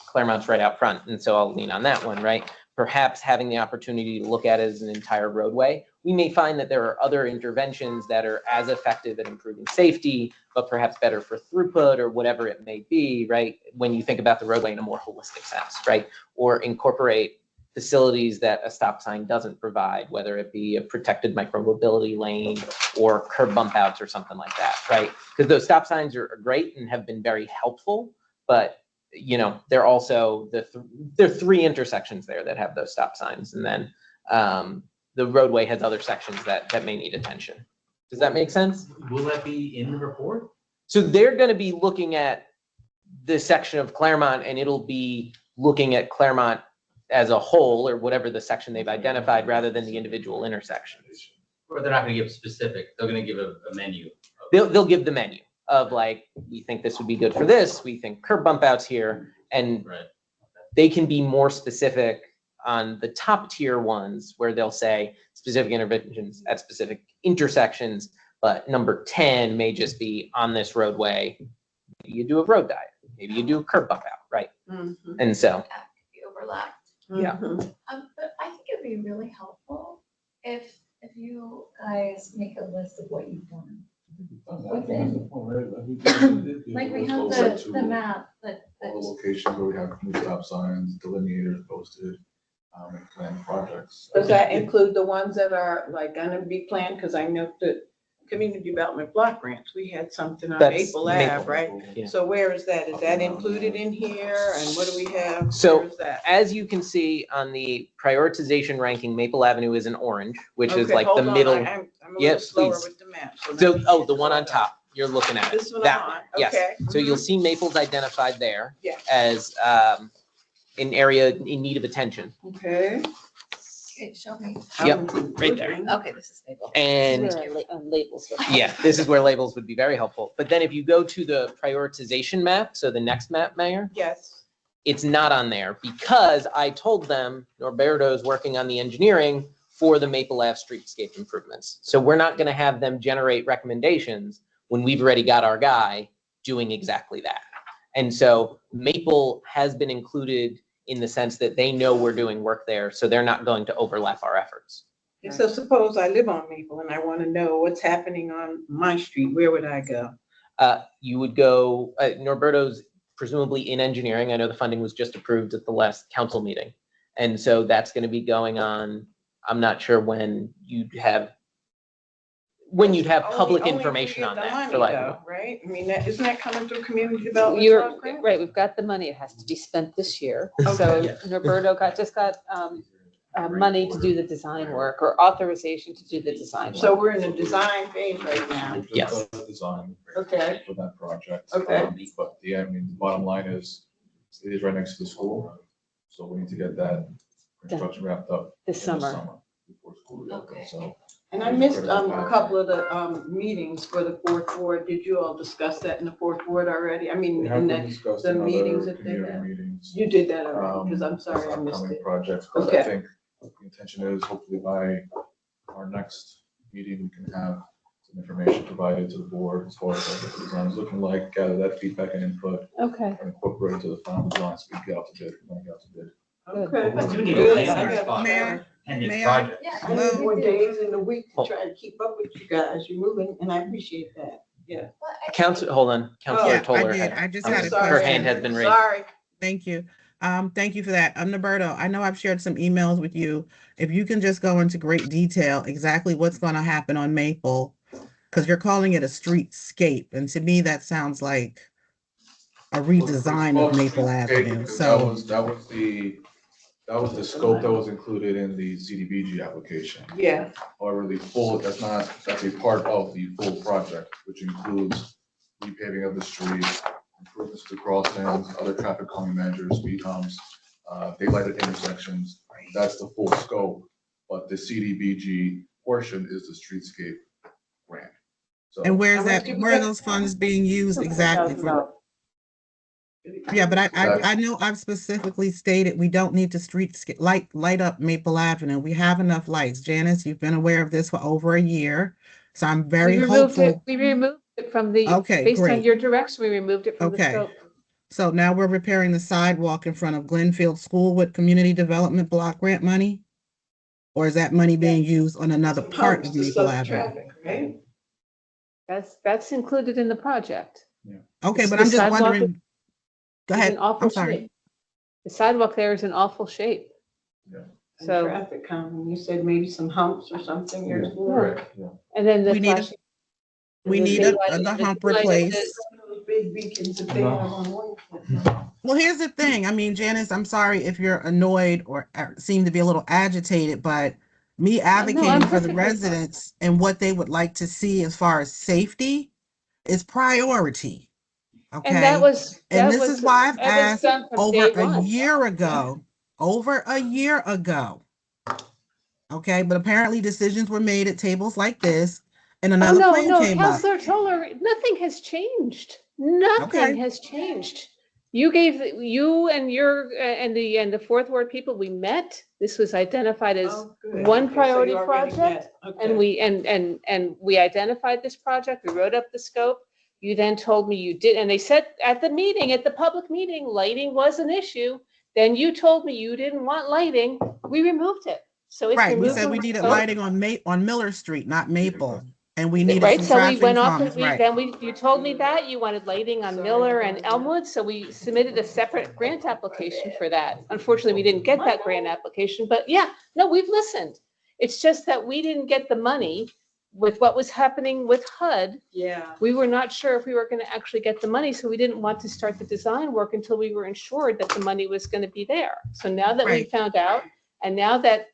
Claremont's right out front, and so I'll lean on that one, right? Perhaps having the opportunity to look at it as an entire roadway, we may find that there are other interventions that are as effective at improving safety, but perhaps better for throughput or whatever it may be, right? When you think about the roadway in a more holistic sense, right? Or incorporate facilities that a stop sign doesn't provide, whether it be a protected micromobility lane or curb bump outs or something like that, right? Because those stop signs are great and have been very helpful, but you know, they're also there are 3 intersections there that have those stop signs, and then the roadway has other sections that may need attention. Does that make sense? Will that be in the report? So they're going to be looking at the section of Claremont, and it'll be looking at Claremont as a whole, or whatever the section they've identified, rather than the individual intersections. Or they're not going to give specific, they're going to give a menu. They'll give the menu of like, we think this would be good for this, we think curb bump outs here, and Right. they can be more specific on the top tier ones where they'll say specific interventions at specific intersections, but number 10 may just be on this roadway. Maybe you do a road diet, maybe you do a curb bump out, right? And so, That could be overlapped. Yeah. But I think it'd be really helpful if you guys make a list of what you've done. Like we have the map All the locations where we have new stop signs, delineators posted, and planned projects. Does that include the ones that are like gonna be planned? Because I know that community development block grants, we had something on That's Maple Ave, Maple. right? Yeah. So where is that? Is that included in here? And what do we have? So- Where is that? as you can see on the prioritization ranking, Maple Avenue is in orange, which is Okay, like the hold on. middle. I'm a Yeah, little slower please. with the map. So, let me oh, get the one on photo. top, you're looking at it. This one That on, one, yes. okay. So you'll see Maple's identified there Yeah. as an area in need of attention. Okay. Okay, show me. Yep, right there. Okay, this is stable. And Labels. yeah, this is where labels would be very helpful. But then if you go to the prioritization map, so the next map, Mayor, Yes. It's not on there because I told them Norberto's working on the engineering for the Maple Ave streetscape improvements. So we're not going to have them generate recommendations when we've already got our guy doing exactly that. And so Maple has been included in the sense that they know we're doing work there, so they're not going to overlap our efforts. And so suppose I live on Maple and I want to know what's happening on my street, where would I go? You would go, Norberto's presumably in engineering. I know the funding was just approved at the last council meeting. And so that's going to be going on. I'm not sure when you'd have public Only if we information get on the that. money For like, though, right? I mean, isn't that coming through community development? You're, block grant? right, we've got the money, it has to be spent this year. So Okay. Norberto just got money to do the design work or authorization to do the design work. So we're in the design phase right now. We've just Yes. done the design Okay. for that project. Okay. But I mean, the bottom line is, it is right next to the school, so we need to get that construction wrapped up. This in the summer. Before school reopens, so. And I missed a couple of the meetings for the fourth ward. Did you all discuss that in the fourth ward already? I mean, We have in been the, discussed the in meetings other that they community had. meetings. You did that already, because I'm with sorry I missed upcoming it. projects, but Okay. I think the intention is hopefully by our next meeting, we can have some information provided to the board as far as what the design is looking like, gather that feedback and input, Okay, and incorporate it to the final design, so we get out to bid, when we get out to bid. Okay. But you need a Good. plan I on got- spot. Mayor, And May your I- project. I need more days in the week to try to keep up with you guys. You're moving, and I appreciate that. Yeah. Hold on, Councilor Yeah, I Toller. did. had- I just I'm had a sorry, Her question. hand has been raised. Sorry. Thank you. Thank you for that. Norberto, I know I've shared some emails with you. If you can just go into great detail, exactly what's going to happen on Maple, because you're calling it a streetscape. And to me, that sounds like a redesign of Maple Avenue. So, That was the scope that was included in the CDBG application. Yeah. However, that's a part of the full project, which includes repaving of the street, improvements to crossings, other traffic calming measures, speed humps, daylighted intersections. That's the full scope, but the CDBG portion is the streetscape grant. So. and where How much did we are get? those funds being used exactly for? Yeah, but I know I've specifically stated we don't need to light up Maple Avenue. We have enough lights. Janice, you've been aware of this for over a year. So I'm very hopeful. we removed it from the, Okay, based on great. your direction, we removed it from the Okay. scope. So now we're repairing the sidewalk in front of Glenfield School with community development block grant money? Or is that money being used on another Some part humps of to Maple slow Avenue? traffic, right? That's included in the project. Okay, The but I'm just sidewalk wondering. Go It's ahead. in awful I'm sorry. shape. The sidewalk there is in awful shape. Yeah. And So, traffic calming. You said maybe some humps or something. Yeah, There's correct, yeah. and then the We need a- flashing. We the need daylight- the hump daylight- replaced. those big beacons that they have on one. Well, here's the thing. I mean, Janice, I'm sorry if you're annoyed or seem to be a little agitated, but me advocating for the perfectly fine. residents and what they would like to see as far as safety is priority. Okay. And that was. And that this was- is why I've that was asked done from over day a one. year ago, Okay, but apparently decisions were made at tables like this and Oh, another no, plan no, came up. Counselor Toller, nothing has changed. Nothing Okay. has changed. You gave, you and your, and the fourth ward people, we met. This was identified as Oh, good. one Okay, so priority you already project. met. Okay. And we identified this project, we wrote up the scope. You then told me you did, and they said at the meeting, at the public meeting, lighting was an issue. Then you told me you didn't want lighting, we removed it. So it's Right, we removed said from we the needed scope. lighting on Miller Street, not Maple, and we needed Right, some so we traffic went off, calming, and right? you told me that, you wanted lighting on Miller and Elmwood, so we submitted a separate grant application for that. Unfortunately, we didn't get that grant application, but yeah, no, we've listened. It's just that we didn't get the money with what was happening with HUD. Yeah. We were not sure if we were gonna actually get the money, so we didn't want to start the design work until we were ensured that the money was gonna be there. So now that we Right. found out, and now that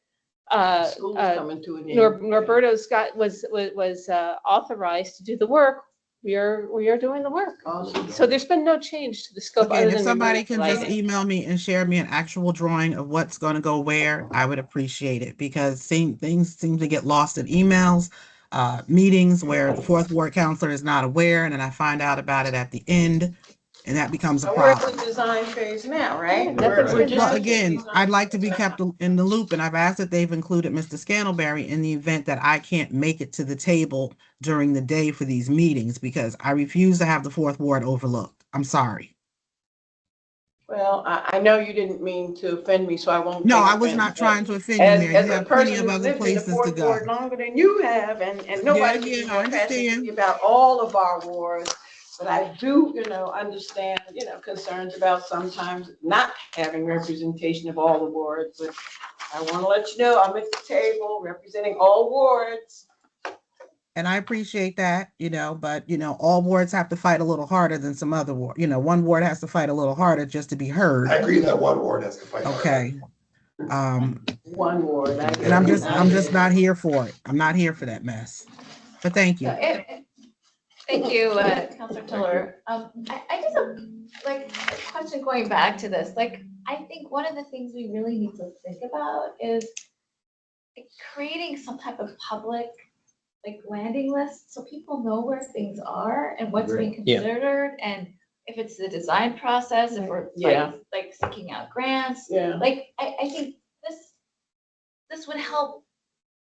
School's coming to an end. Norberto's was authorized to do the work, we are doing the work. Awesome. So there's been no change to the scope other Again, than if somebody removing can the just lighting. email me and share me an actual drawing of what's going to go where, I would appreciate it, because things seem to get lost in emails, meetings where the fourth ward counselor is not aware, and then I find out about it at the end. and that becomes a We're in problem. the design phase now, right? Yeah, nothing's We're been just- Well, again, I'd like to be kept in the loop, and I've asked that they've included Mr. Scantlebury in the event that I can't make it to the table during the day for these meetings, because I refuse to have the fourth ward overlooked. I'm sorry. Well, I know you didn't mean to offend me, so I won't. No, take I was offense, not but trying to offend you, Mayor. As You a have plenty person of who's other lived in the places to fourth go. ward longer than you have, and nobody can be I more passionate understand. about all of our wards. But I do, understand, concerns about sometimes not having representation of all the wards. But I want to let you know, I'm at the table representing all wards. And I appreciate that, but, all wards have to fight a little harder than some other ward. One ward has to fight a little harder just to be I heard. agree that one ward has to fight. harder. Okay. One ward. And I'm just not here for it. I'm not here for that mess. But thank So, you. thank you, Counselor Tiller. I just have like a question going back to this. Like, I think one of the things we really need to think about is like, creating some type of public like landing list so people know where things are and what's being Yeah. considered, and if it's the design process, if we're Yeah. like seeking out grants. Yeah. Like, I think this would help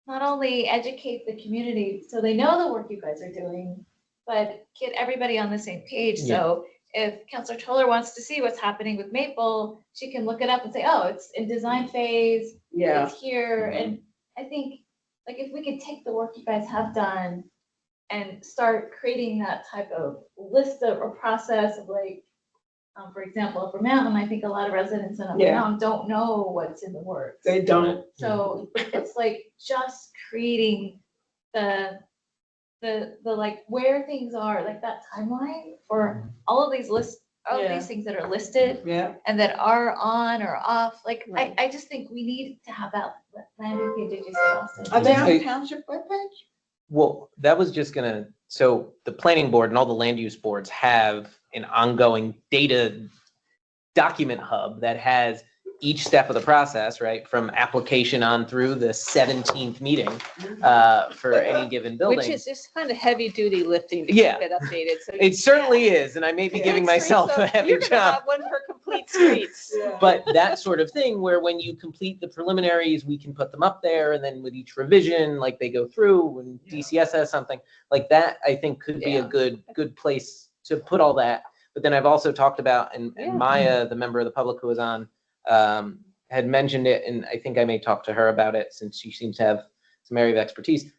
not only educate the community so they know the work you guys are doing, but get everybody on the same page. So if Councilor Toller wants to see what's happening with Maple, she can look it up and say, oh, it's in design phase, Yeah. it's here. And I think like if we could take the work you guys have done and start creating that type of list of or process of like, for example, Upper Mountain, I think a lot of residents in Upper Yeah. Mountain don't know what's in the works. They don't. So it's like just creating the like where things are, like that timeline for all of these lists, all of Yeah. these things that are listed Yeah. and that are on or off. Like, Right. I just think we need to have that landing page, did you say, Austin? Are they on Hey. the township webpage? Well, that was just so the planning board and all the land use boards have an ongoing data document hub that has each step of the process, right? From application on through the 17th meeting for any given building. Which is just kind of heavy duty lifting to Yeah. keep it updated. So It certainly is, and I may be giving myself a heavy You're gonna job. have one for complete streets. But that sort of thing where when you complete the preliminaries, we can put them up there, and then with each revision, like they go through and DCS has something like that, I think could be a good place to put all that. But then I've also talked about, and Maya, the member of the public who was on, had mentioned it, and I think I may talk to her about it since she seems to have some area of expertise.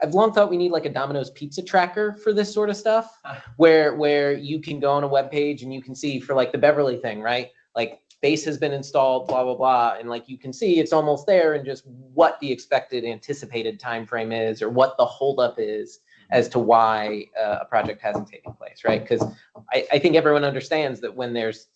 I've long thought we need like a Domino's pizza tracker for this sort of stuff, where you can go on a web page and you can see for like the Beverly thing, right? Like base has been installed, blah, blah, blah. And like you can see it's almost there and just what the expected anticipated time frame is or what the holdup is as to why a project hasn't taken place, right? Because I think everyone understands that when there's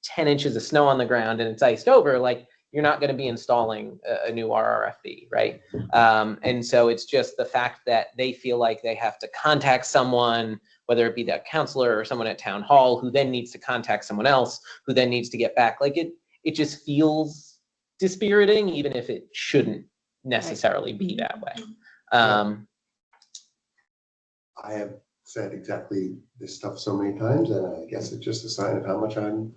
10 inches of snow on the ground and it's iced over, like you're not going to be installing a new RRFB, right? And so it's just the fact that they feel like they have to contact someone, whether it be that counselor or someone at town hall, who then needs to contact someone else, who then needs to get back. Like it just feels dispiriting, even if it shouldn't necessarily be that way. I have said exactly this stuff so many times, and I guess it's just a sign of how much I'm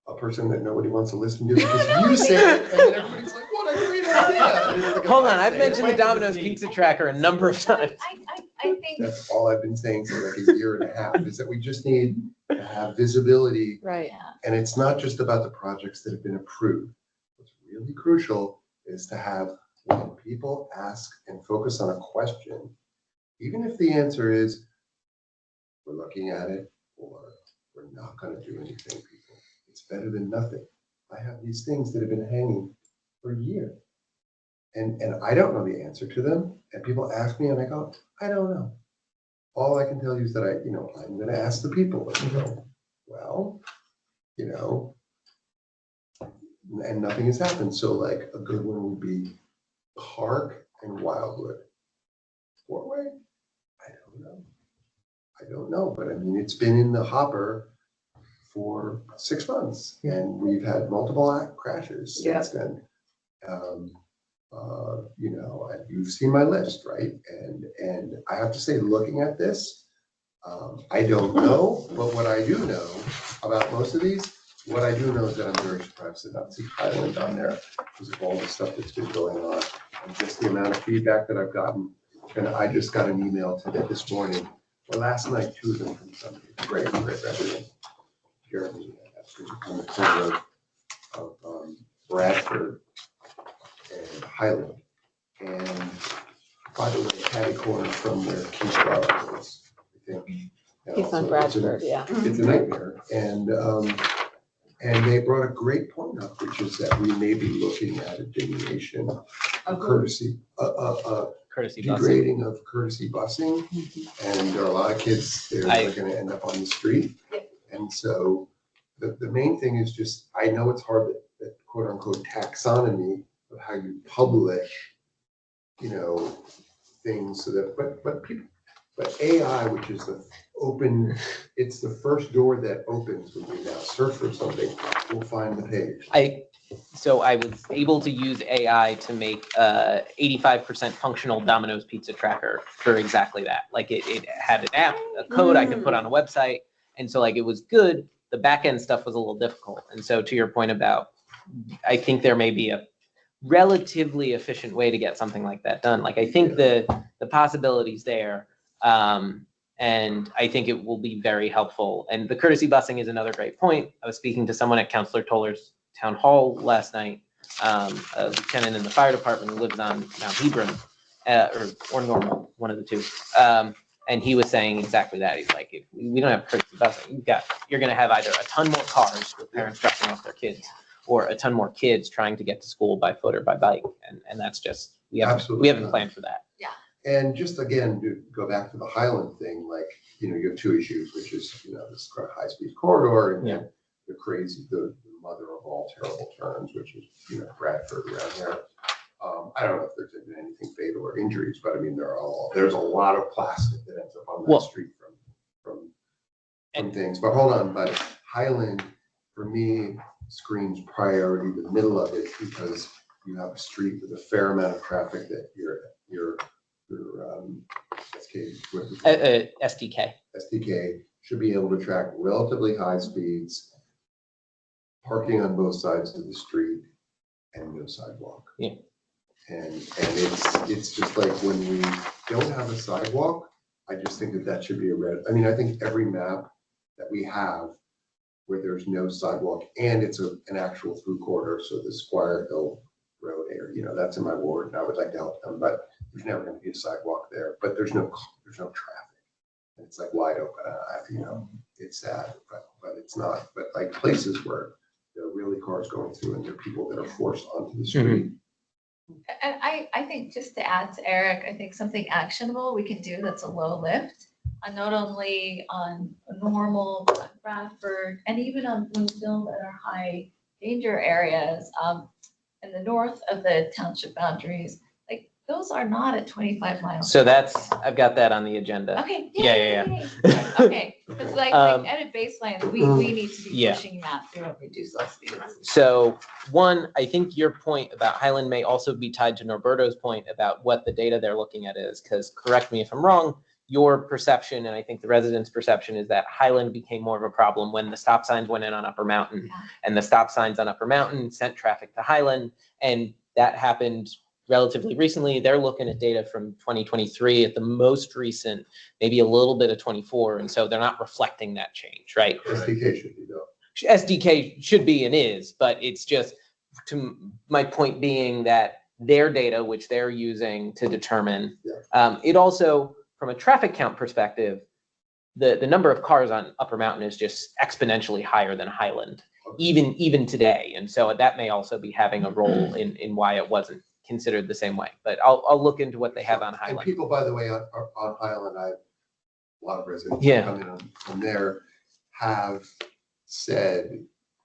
a person that nobody wants to listen to because you say it, and then everybody's like, what a great idea. Hold on, I've mentioned the Domino's pizza tracker a number of times. I think. That's all I've been saying for like a year and a half, is that we just need to have visibility. Right. And it's not just about the projects that have been approved. What's really crucial is to have, when people ask and focus on a question, even if the answer is, we're looking at it, or we're not gonna do anything, people, it's better than nothing. I have these things that have been hanging for a year. And I don't know the answer to them. And people ask me and I go, I don't know. All I can tell you is that I'm gonna ask the people. And they go, well, and nothing has happened. So like a good one would be Park and Wildwood. Four-way? I don't know, but I mean, it's been in the hopper for 6 months and we've had multiple crashes since then. You've seen my list, right? And I have to say, looking at this, I don't know, but what I do know about most of these, what I do know is that I'm very surprised to not see Highland on there because of all the stuff that's been going on and just the amount of feedback that I've gotten. And I just got an email today, this morning, or last night, two of them from somebody, great resident, Jeremy, on the corner of Bradford and Highland. And by the way, catty corner from where Keith Garland is, I think. He's So on Bradford, yeah. it's a nightmare. And they brought a great point up, which is that we may be looking at a diminution of courtesy, Courtesy busing. degrading of courtesy busing. And there are a lot of kids there that are gonna end up on the street. And so the main thing is just, I know it's hard, that quote unquote taxonomy of how you publish, you know, things so that, but AI, which is the open, it's the first door that opens when you now search for something, we'll find the page. So I was able to use AI to make 85% functional Domino's pizza tracker for exactly that. Like it had an app, a code I could put on a website. And so like it was good. The back end stuff was a little difficult. And so to your point about, I think there may be a relatively efficient way to get something like that done. Like I think the possibilities there. And I think it will be very helpful. And the courtesy busing is another great point. I was speaking to someone at Councilor Toller's town hall last night, a lieutenant in the fire department who lives on Mount Hebron, or Normal, one of the two. And he was saying exactly that. He's like, if we don't have courtesy busing, you're going to have either a ton more cars with parents dropping off their kids, or a ton more kids trying to get to school by foot or by bike. And that's just, we haven't planned for that. And just again, to go back to the Highland thing, like, you know, you have two issues, which is, you know, this high-speed corridor and then the mother of all terrible turns, which is, you know, Bradford around there. I don't know if there's been anything fatal or injuries, but I mean, there's a lot of plastic that ends up on that street from things. But hold on, but Highland, for me, screams priority the middle of it because you have a street with a fair amount of traffic that your STK should be able to track relatively high speeds, parking on both sides of the street, and no sidewalk. Yeah. And it's just like when we don't have a sidewalk, I just think that should be a red. I mean, I think every map that we have where there's no sidewalk and it's an actual through corridor, so the Squire Hill Road area, you know, that's in my ward, and I would like to help them, but there's never going to be a sidewalk there. But there's no traffic. And it's like wide open. You know, it's sad, but it's not. But like places where there are really cars going through and there are people that are forced onto the street. And I think just to add to Eric, I think something actionable we can do that's a low lift, not only on Normal, but on Bradford, and even on Bloomfield that are high danger areas in the north of the township boundaries. Like those are not at 25 miles. So I've got that on the agenda. Okay. Yeah. Okay, because like at a baseline, we need to be pushing that through and reduce those speeds. So one, I think your point about Highland may also be tied to Norberto's point about what the data they're looking at is, because correct me if I'm wrong, your perception, and I think the residents' perception, is that Highland became more of a problem when the stop signs went in on Upper Mountain, and the stop signs on Upper Mountain sent traffic to Highland, and that happened relatively recently. They're looking at data from 2023 at the most recent, maybe a little bit of 24, and so they're not reflecting that change, right? SDK should be though. SDK should be and is, but it's just, to my point being that their data, which they're using to determine, it also, from a traffic count perspective, the number of cars on Upper Mountain is just exponentially higher than Highland, even today. And so that may also be having a role in why it wasn't considered the same way. But I'll look into what they have on Highland. And people, by the way, on Highland, a lot of residents coming from there have said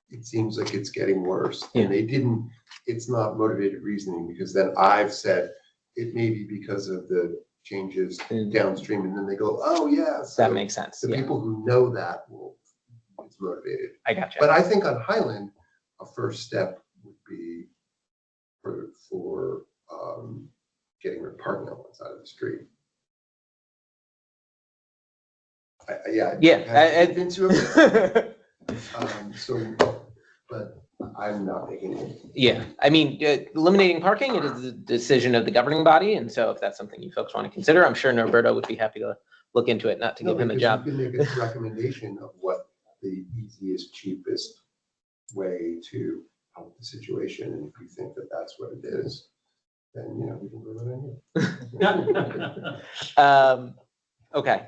it seems like it's getting worse. And it's not motivated reasoning, because then I've said it may be because of the changes downstream, and then they go, oh yeah, so that makes sense. The people who know that it's motivated. I gotcha. But I think on Highland, a first step would be for getting rid of parking on one side of the street. Yeah. Yeah, Has been into it. So, but I'm not making it. Yeah, I mean, eliminating parking, it is the decision of the governing body, and so if that's something you folks want to consider, I'm sure Norberto would be happy to look into it, not to No, give him a because job. you can make a recommendation of what the easiest, cheapest way to help the situation, and if you think that that's what it is, then, you know, we can put it on you. Okay,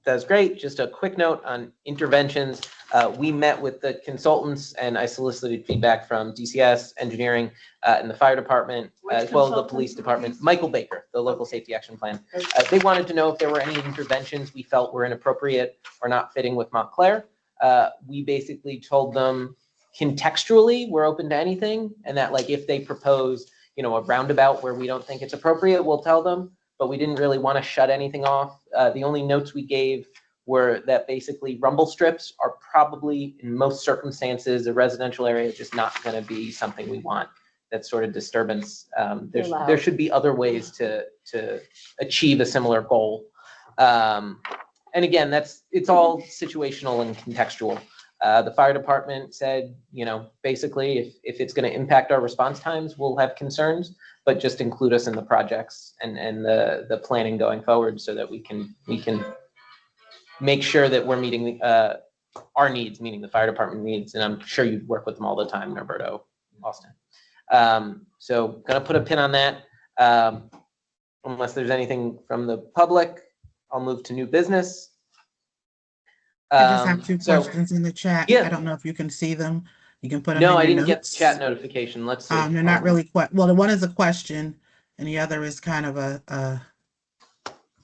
that's great. Just a quick note on interventions. We met with the consultants and I solicited feedback from DCS, engineering, and the fire department, Which as well as the consultants police were department. these? Michael Baker, the local safety action plan. They wanted to know if there were any interventions we felt were inappropriate or not fitting with Montclair. We basically told them contextually, we're open to anything, and that like if they propose, you know, a roundabout where we don't think it's appropriate, we'll tell them. But we didn't really want to shut anything off. The only notes we gave were that basically rumble strips are probably, in most circumstances, a residential area just not going to be something we want. That sort of disturbance. There should be other ways to achieve a similar goal. And again, it's all situational and contextual. The fire department said, you know, basically, if it's going to impact our response times, we'll have concerns, but just include us in the projects and the planning going forward so that we can make sure that we're meeting our needs, meaning the fire department needs. And I'm sure you work with them all the time, Norberto, Austin. So gonna put a pin on that. Unless there's anything from the public, I'll move to new business. I just have two So- questions in the chat. Yeah. I don't know if you can see them. You can put them No, in I your didn't get the notes. chat notification. Let's see. They're not really well, the one is a question and the other is kind of a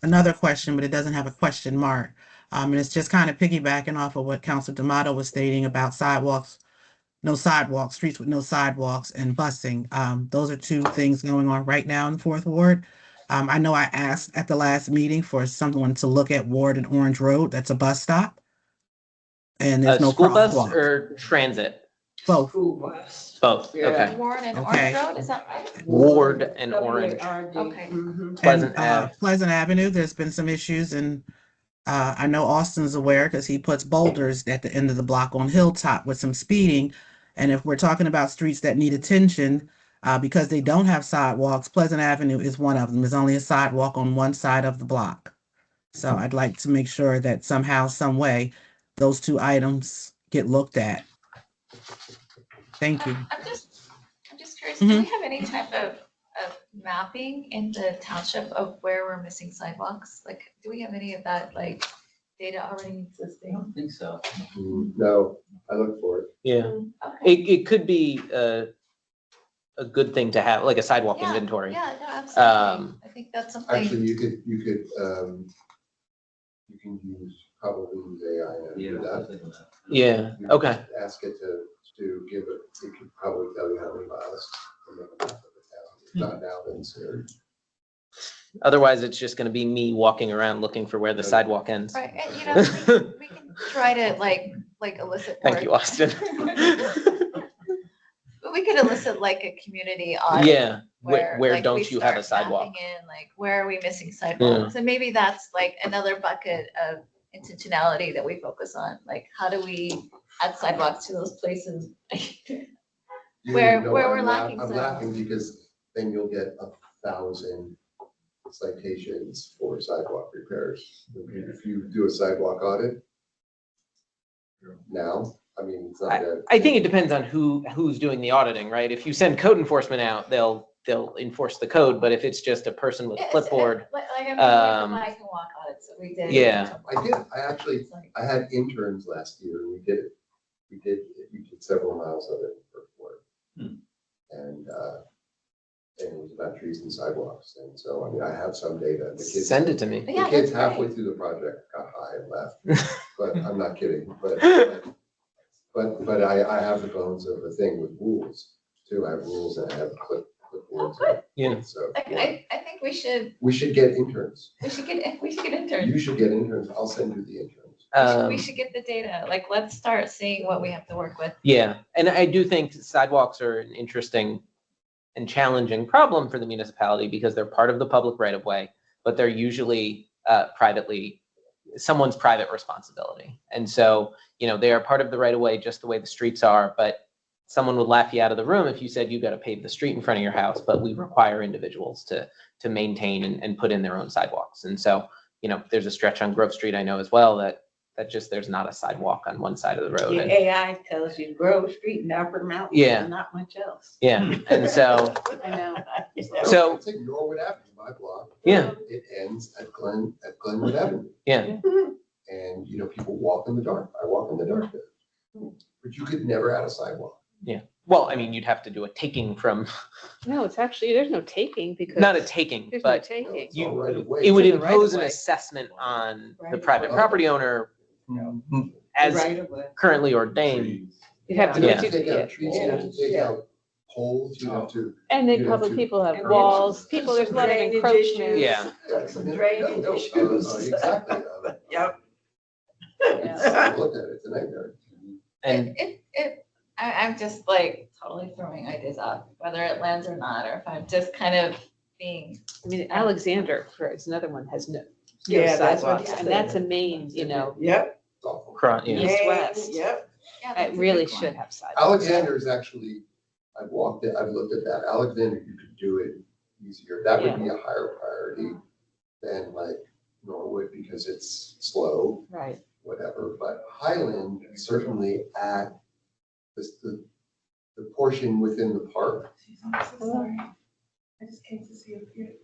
another question, but it doesn't have a question mark. And it's just kind of piggybacking off of what Council D'Amato was stating about sidewalks, no sidewalks, streets with no sidewalks and busing. Those are two things going on right now in the Fourth Ward. I know I asked at the last meeting for someone to look at Ward and Orange Road. That's a bus stop. And there's no School bus crosswalk. or transit? Both. School bus. Both, Yeah. okay. Warren and Okay. Orange Road, is that right? Ward and Orange. W-A-R-D. Okay. Mhm. Pleasant And Ave. Pleasant Avenue, there's been some issues and I know Austin's aware because he puts boulders at the end of the block on Hilltop with some speeding. And if we're talking about streets that need attention, because they don't have sidewalks, Pleasant Avenue is one of them. There's only a sidewalk on one side of the block. So I'd like to make sure that somehow, some way, those two items get looked at. Thank you. I'm just curious, do we have any type of mapping in the township of where we're missing sidewalks? Like, do we have any of that, like, data already I existing? don't think so. No, I look for it. Yeah, Okay. it could be a good thing to have, like a sidewalk Yeah, inventory. Yeah, no, absolutely. Um, I think that's something. Actually, you can use, probably use AI and do Yeah. I was that. thinking that. Yeah, You okay. just Ask it to give it, it could probably tell you how many miles. to make a map of the town. If Not now, then soon. Otherwise, it's just gonna be me walking around looking for where the sidewalk ends. Right, and you know, we can try to like elicit. Thank more- you, Austin. But we could elicit like a community audit. Yeah, where like, we don't you have a start sidewalk? mapping in, like, where are we missing sidewalks? And maybe that's like another bucket of intentionality that we focus on, like, how do we add sidewalks to those places? You Where- know, where I'm we're laugh- lacking I'm some. laughing because then you'll get 1,000 citations for sidewalk repairs. If you do a sidewalk audit now, I mean, it's not that. I think it depends on who's doing the auditing, right? If you send code enforcement out, they'll enforce the code, but if it's just a person with It's- clipboard, Like, I mean, we um, I can walk audits that we did. Yeah. I had interns last year and we did several miles of it for work. And it was about trees and sidewalks. And so, I mean, I have some data. The kids. send it to me. The Yeah, kids that's halfway great. through the project got high and left, but I'm not kidding, but I have the bones of a thing with rules too. I have rules and I have clipboards. good. Yeah. So Like, I think we should get interns. get interns. You should get interns. I'll send you the interns. We should get the data. Like, let's start seeing what we have to work with. Yeah, and I do think sidewalks are an interesting and challenging problem for the municipality because they're part of the public right of way, but they're usually privately someone's private responsibility. And so, they are part of the right of way, just the way the streets are, but someone would laugh you out of the room if you said you got to pave the street in front of your house, but we require individuals to maintain and put in their own sidewalks. And so, there's a stretch on Grove Street, I know as well, that just, there's not a sidewalk on one side of the road. Your And- AI tells you Grove Street and Upper Mountain, Yeah. and not much else. yeah, and so, I know. So- It's like Norwood Avenue, my block. yeah, It ends at Glenwood Avenue. yeah, And, people walk in the dark. I walk in the dark there. But you could never add a sidewalk. well, I mean, you'd have to do a taking from, No, it's actually, there's no taking because. not a taking, There's no but taking. It's all right of way. it would It's in the right impose of an way. assessment on the Right. private property owner as Right of way. currently ordained. Trees. You'd have to go Yeah. through Take the, out trees, you have to take out poles, you have to. and then you have public to- people have And walls, then people, there's a lot of drainage encroachment. Yeah. Some drainage issues. Exactly. Yep. It's- Look at it, it's a nightmare. And I'm just like totally throwing ideas out, whether it lands or not, or if I'm just kind of being, I mean, Alexander, is another one, has no Yeah, that's what sidewalks, he and said. that's a main, Yep. It's awful. yeah. East, west. Yep. yeah, that's It a really good one. should have sidewalks. Alexander is actually, I've walked it, I've looked at that. Alexander, you could do it easier. That would be a higher priority than like Norwood because it's slow, Right. whatever. But Highland, certainly at the portion within the park, Sorry. I just came to see you.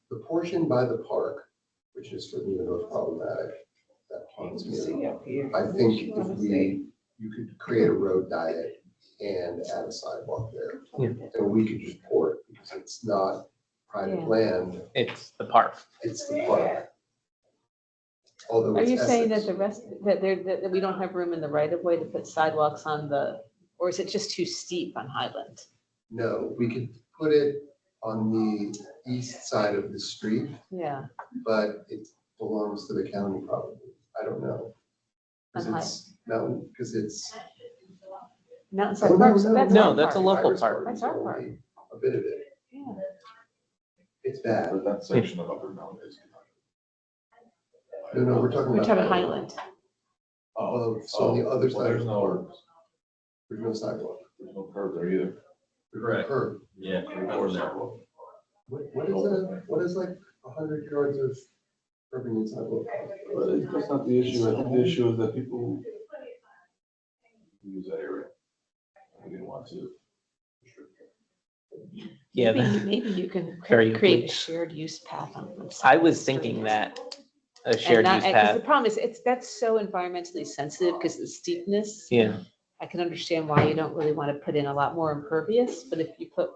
the portion by the park, which is for me the most problematic, that haunts me. See up here. I think you could create a road diet and add a sidewalk there. Yeah. And we could just pour it because it's not private Yeah. land, It's the park. it's the park. Although Are it's you saying that Essex. the rest, that we don't have room in the right of way to put sidewalks on or is it just too steep on Highland? No, we could put it on the east side of the street, Yeah, but it belongs to the county probably. I don't know. Because On it's mountain, because it's. Mountainside Oh, no, Park, no, that's No, our that's a park. local Iris park. That's is our park. only A bit of it. Yeah. It's bad. But that section of Upper Mountain is. No, we're talking We're about. talking Highland. Oh, so on the other Well, side of there's the no, park, there's no sidewalk. there's no curb there either. There's no Correct. curb. Yeah. Or sidewalk. What is like 100 yards of curbing and sidewalk? But that's not the issue. I think the issue is that people use that area. We didn't want to. Yeah, Maybe you can Very create a complete. shared use path on one side. I was thinking that a And shared not- use because path. the problem is, that's so environmentally sensitive because of the steepness. Yeah, I can understand why you don't really want to put in a lot more impervious, but if you put,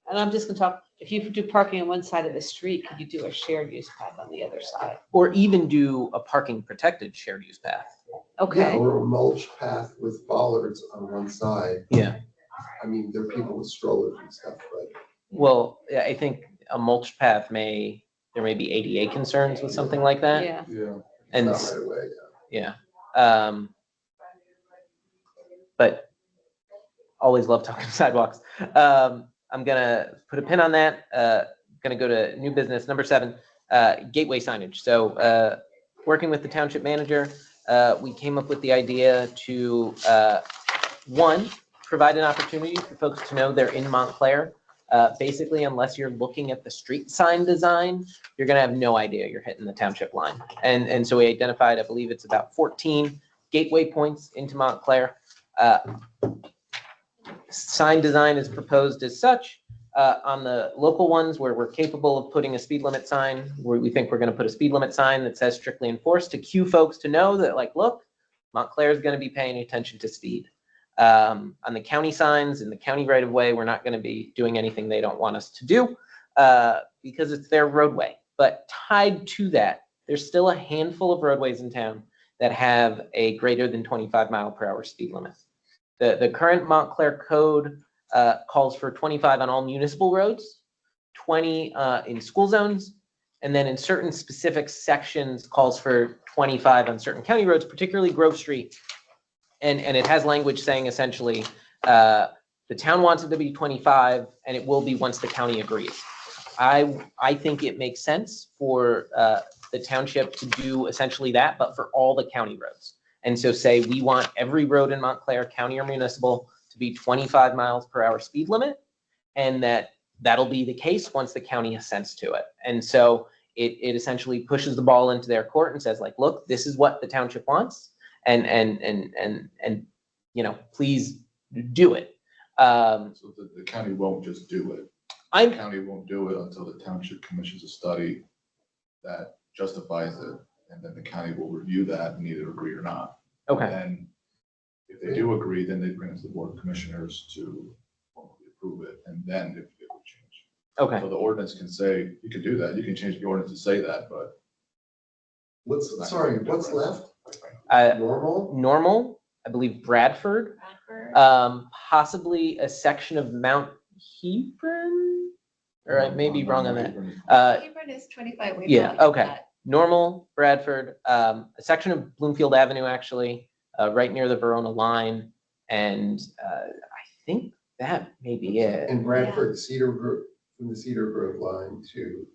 and I'm just gonna talk, if you do parking on one side of the street, could you do a shared use path on the other side? or even do a parking protected shared use path. Yeah, Okay, or a mulch path with bollards on one side. Yeah. I mean, there are people with strollers and stuff, but Well, yeah, I think a mulch path there may be ADA concerns with something like that. yeah. Yeah. And it's not right away, yeah. yeah. But always love talking sidewalks. I'm gonna put a pin on that. Gonna go to new business, number 7, gateway signage. So, working with the township manager, we came up with the idea to, one, provide an opportunity for folks to know they're in Montclair. Basically, unless you're looking at the street sign design, you're gonna have no idea you're hitting the township line. And so we identified, I believe it's about 14 gateway points into Montclair. Sign design is proposed as such. On the local ones where we're capable of putting a speed limit sign, where we think we're gonna put a speed limit sign that says strictly enforced to cue folks to know that, like, look, Montclair is gonna be paying attention to speed. On the county signs in the county right of way, we're not gonna be doing anything they don't want us to do because it's their roadway. But tied to that, there's still a handful of roadways in town that have a greater than 25-mile-per-hour speed limit. The current Montclair code calls for 25 on all municipal roads, 20 in school zones, and then in certain specific sections calls for 25 on certain county roads, particularly Grove Street. And it has language saying essentially, the town wants it to be 25 and it will be once the county agrees. I think it makes sense for the township to do essentially that, but for all the county roads. And so say we want every road in Montclair, county or municipal, to be 25 miles per hour speed limit. And that'll be the case once the county assents to it. And so it essentially pushes the ball into their court and says like, look, this is what the township wants. And you know, please do it. So the county won't just do it. I'm The county won't do it until the township commissions a study that justifies it, and then the county will review that and either agree or not. okay. And then if they do agree, then they bring it to the board of commissioners to formally approve it, and then if it would change. Okay. So the ordinance can say, you can do that, you can change the ordinance to say that, but. What's left? Normal? Normal, I believe Bradford, Bradford. possibly a section of Mount Hebron, or I may be wrong on that. Hebron is 25. We've Yeah, looked at okay. that. Normal, Bradford, a section of Bloomfield Avenue, actually, right near the Verona line. And I think that may be it. In Bradford, Cedar Grove, from the Cedar Grove line to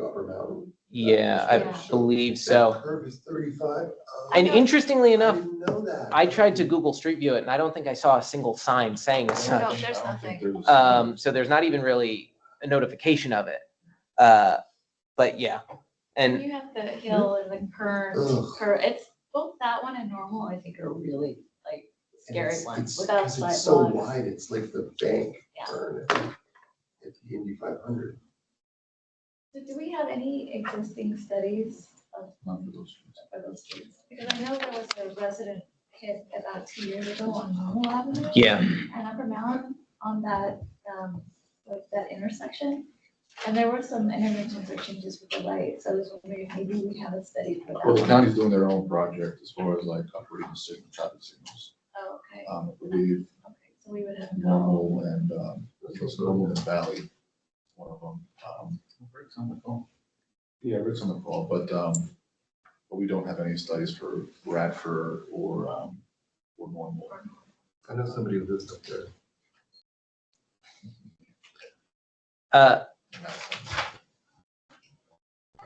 Upper Mountain. Yeah, I Yeah. believe That so. curve is 35. And interestingly I enough, didn't know that. I tried to Google Street View it, and I don't think I saw a single sign saying as No, such. there's nothing. So there's not even really a notification of it. But yeah, and You have the hill and the curve, Ugh. it's both that one and normal, I think are really like And scary it's- ones it's- without 'cause it's so sidewalks. wide, it's like the bank Yeah. turn at the Indy 500. So do we have any existing studies of for those streets? Because I know there was a resident hit about 2 years ago on Normal Avenue. yeah, And Upper Mountain on that, like that intersection. And there were some interventions or changes with the lights. So I was wondering if maybe we have a study for that. Well, the one. county's doing their own project as far as like operating signal, traffic signals. Oh, okay, I believe okay, so we would have. to go. Normal and, it's Normal and Valley, one of them. Rick's on the phone. Yeah, Rick's on the phone, but we don't have any studies for Bradford or Normal. I know somebody who lives up there.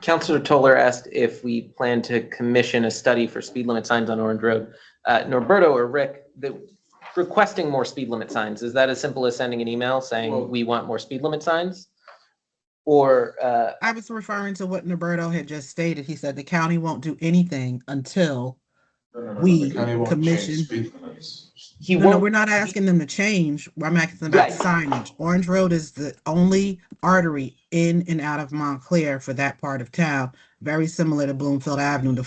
Councilor Toller asked if we plan to commission a study for speed limit signs on Orange Road. Norberto or Rick, requesting more speed limit signs, is that as simple as sending an email saying Well- we want more speed limit signs? Or, I was referring to what Norberto had just stated. He said the county won't do anything until No, We the county won't commission- change speed limits. he No, won't. we're not asking them to change. I'm asking about Right. signage. Orange Road is the only artery in and out of Montclair for that part of town, very similar to Bloomfield Avenue. The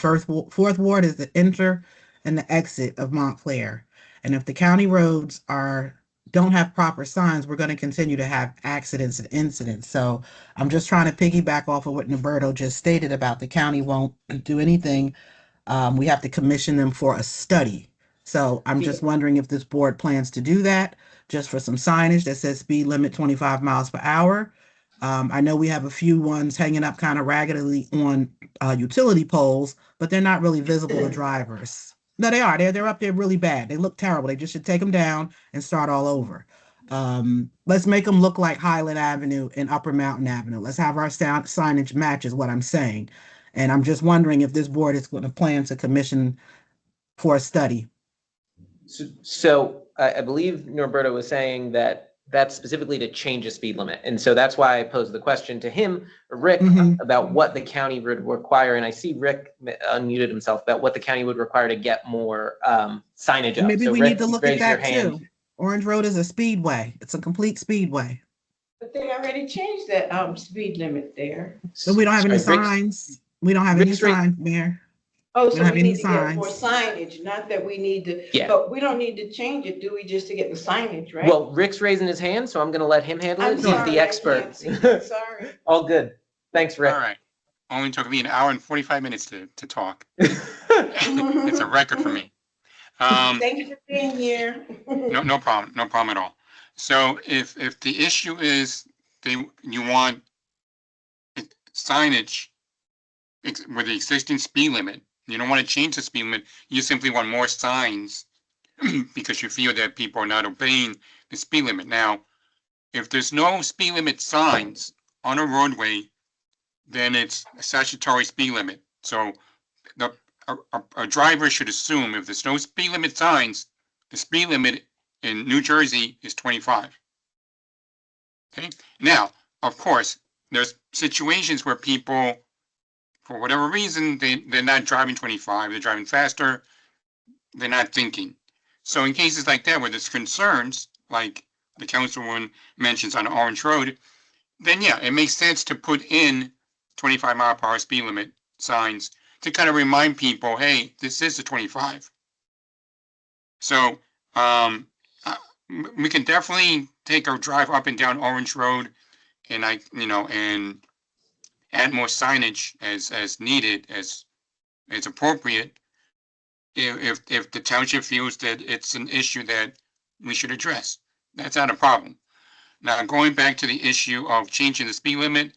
fourth ward is the enter and the exit of Montclair. And if the county roads don't have proper signs, we're going to continue to have accidents and incidents. So I'm just trying to piggyback off of what Norberto just stated about the county won't do anything. We have to commission them for a study. So I'm just wondering if this board plans to do that, just for some signage that says speed limit 25 miles per hour. I know we have a few ones hanging up kind of raggedly on utility poles, but they're not really visible to drivers. No, they are. They're up there really bad. They look terrible. They just should take them down and start all over. Let's make them look like Highland Avenue and Upper Mountain Avenue. Let's have our signage match is what I'm saying. And I'm just wondering if this board is going to plan to commission for a study. So I believe Norberto was saying that that's specifically to change a speed limit. And so that's why I posed the question to him, or Rick, Mhm. about what the county would require. And I see Rick unmuted himself, about what the county would require to get more signage up. Maybe So we Rick, need to look at raise your that hand. too. Orange Road is a speedway. It's a complete speedway. But they already changed that, speed limit there. So we don't have any Sorry, Rick's- signs. We don't have any Rick's right- signs, Mayor. Oh, We so don't have we any need to get more signs. signage, not that we need to. Yeah. But we don't need to change it, do we, just to get the signage, right? Well, Rick's raising his hand, so I'm going to let him handle it. I'm He's sorry, the I expert. can't see. Sorry. All good. Thanks, Rick. All right. Only took me an hour and 45 minutes to talk. It's a record for me. Thank you for being here. No problem. No problem at all. So if the issue is you want signage with the existing speed limit, you don't want to change the speed limit, you simply want more signs because you feel that people are not obeying the speed limit. Now, if there's no speed limit signs on a roadway, then it's a statutory speed limit. So a driver should assume if there's no speed limit signs, the speed limit in New Jersey is 25. Okay, now, of course, there's situations where people, for whatever reason, they're not driving 25, they're driving faster, they're not thinking. So in cases like that, where there's concerns, like the councilwoman mentions on Orange Road, then yeah, it makes sense to put in 25-mile-per-hour speed limit signs to kind of remind people, hey, this is a 25. So we can definitely take a drive up and down Orange Road, and and add more signage as needed, as appropriate, if the township feels that it's an issue that we should address. That's not a problem. Now, going back to the issue of changing the speed limit,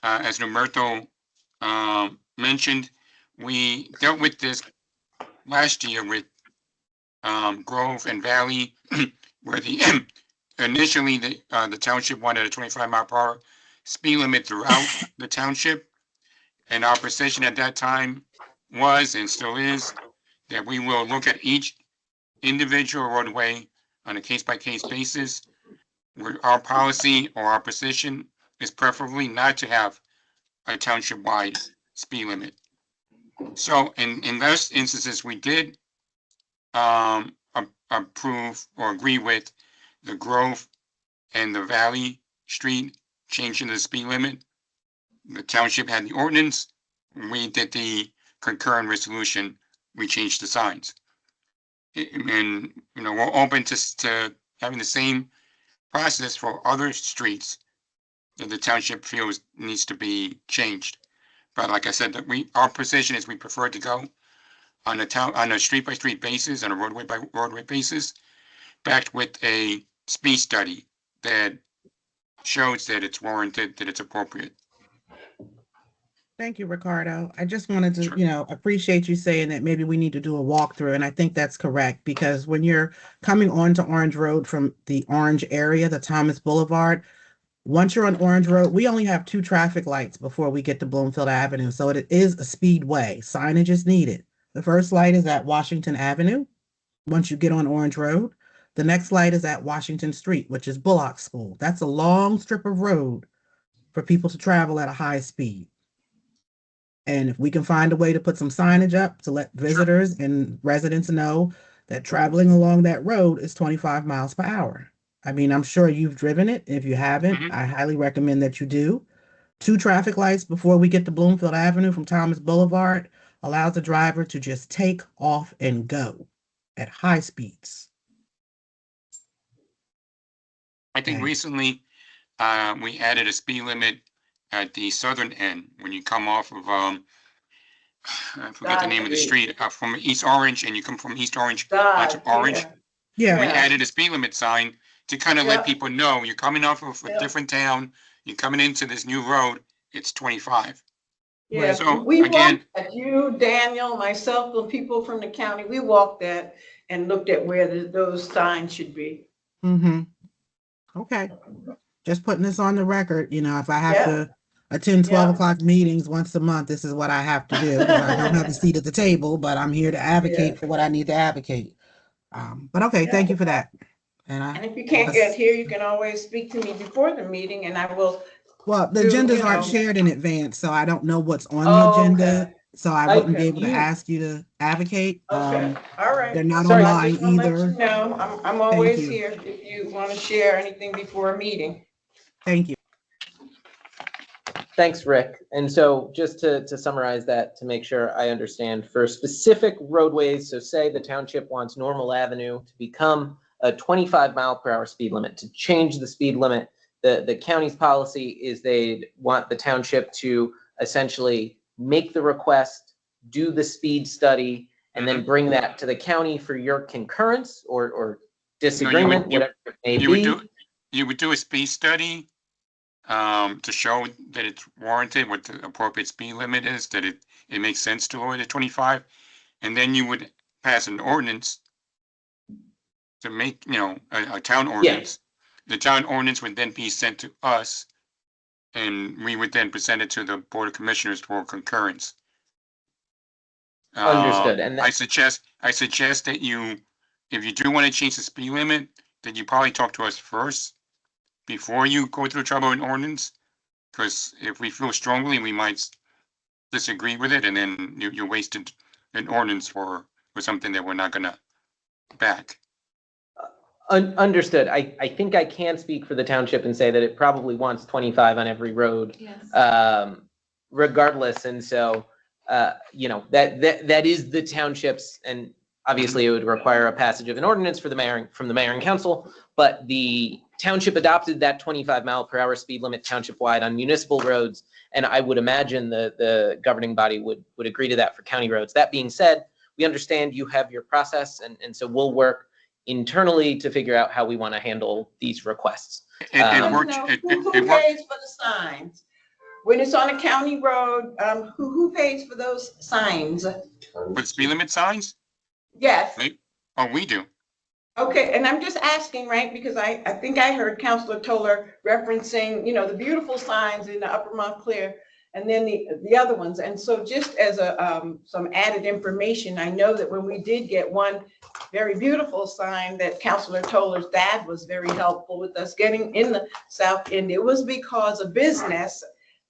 as Roberto mentioned, we dealt with this last year with Grove and Valley, where initially the township wanted a 25-mile-per-hour speed limit throughout the township, and our position at that time was, and still is, that we will look at each individual roadway on a case-by-case basis, where our policy or our position is preferably not to have a township-wide speed limit. So in those instances, we did approve or agree with the Grove and the Valley Street changing the speed limit. The township had the ordinance. We did the concurrent resolution. We changed the signs. And we're open to having the same process for other streets that the township feels needs to be changed. But like I said, that our position is we prefer to go on a street by street basis, on a roadway by roadway basis, backed with a speed study that shows that it's warranted, that it's appropriate. Thank you, Ricardo. I just wanted to, appreciate you saying that maybe we need to do a walkthrough. And I think that's correct, because when you're coming onto Orange Road from the Orange area, the Thomas Boulevard, once you're on Orange Road, we only have 2 traffic lights before we get to Bloomfield Avenue. So it is a speedway. Signage is needed. The first light is at Washington Avenue. Once you get on Orange Road, the next light is at Washington Street, which is Bullock School. That's a long strip of road for people to travel at a high speed. And if we can find a way to put some signage up to let visitors and residents know that traveling along that road is 25 miles per hour. I mean, I'm sure you've driven it. If you haven't, I highly recommend that you do. 2 traffic lights before we get to Bloomfield Avenue from Thomas Boulevard allows the driver to just take off and go at high speeds. I think recently we added a speed limit at the southern end when you come off of I forget the name of the street, from East Orange, and you come from East Orange onto Orange. Yeah. We added a speed limit sign to kind of let people know you're coming off of a different town, you're coming into this new road, it's 25. Yeah, So, we again, walked that, you, Daniel, myself, the people from the county, we walked that and looked at where those signs should be. Mm-hmm. Okay. Just putting this on the record, if I have to attend 12 o'clock meetings once a month, this is what I have to do. I don't have a seat at the table, but I'm here to advocate for what I need to advocate. But okay, thank you for that. And if you can't get here, you can always speak to me before the meeting and I will. Well, the agendas aren't shared in advance, so I don't know what's on the agenda. So I wouldn't be able to ask you to advocate. Okay, all right. They're not Sorry, online I just want to either. let you know, I'm always here if you want to share anything before a meeting. Thank you. Thanks, Rick. And so just to summarize that, to make sure I understand, for specific roadways, so say the township wants Normal Avenue to become a 25-mile-per-hour speed limit, to change the speed limit, the county's policy is they'd want the township to essentially make the request, do the speed study, and then bring that to the county for your concurrence or disagreement, whatever it may be. You would do a speed study to show that it's warranted, what the appropriate speed limit is, that it makes sense to lower to 25, and then you would pass an ordinance to make, a town ordinance. The town ordinance would then be sent to us, And we would then present it to the Board of Commissioners for concurrence. Understood, and I suggest that you, if you do want to change the speed limit, that you probably talk to us first before you go through trouble in ordinance. Because if we feel strongly, we might disagree with it, and then you wasted an ordinance for something that we're not gonna back. Understood. I think I can speak for the township and say that it probably wants 25 on every road, Yes. regardless. And so, you know, that is the township's, and obviously it would require a passage of an ordinance for the mayor, from the mayor and council, but the township adopted that 25-mile-per-hour speed limit township-wide on municipal roads, and I would imagine the governing body would agree to that for county roads. That being said, we understand you have your process, and so we'll work internally to figure out how we want to handle these requests. It works. Who It works. pays for the signs? When it's on a county road, who pays for those signs? With speed limit signs? Yes. Oh, we do. Okay, and I'm just asking, right, because I think I heard Councilor Toller referencing, you know, the beautiful signs in the Upper Montclair and then the other ones. And so just as some added information, I know that when we did get one very beautiful sign that Councilor Toller's dad was very helpful with us getting in the South End, it was because a business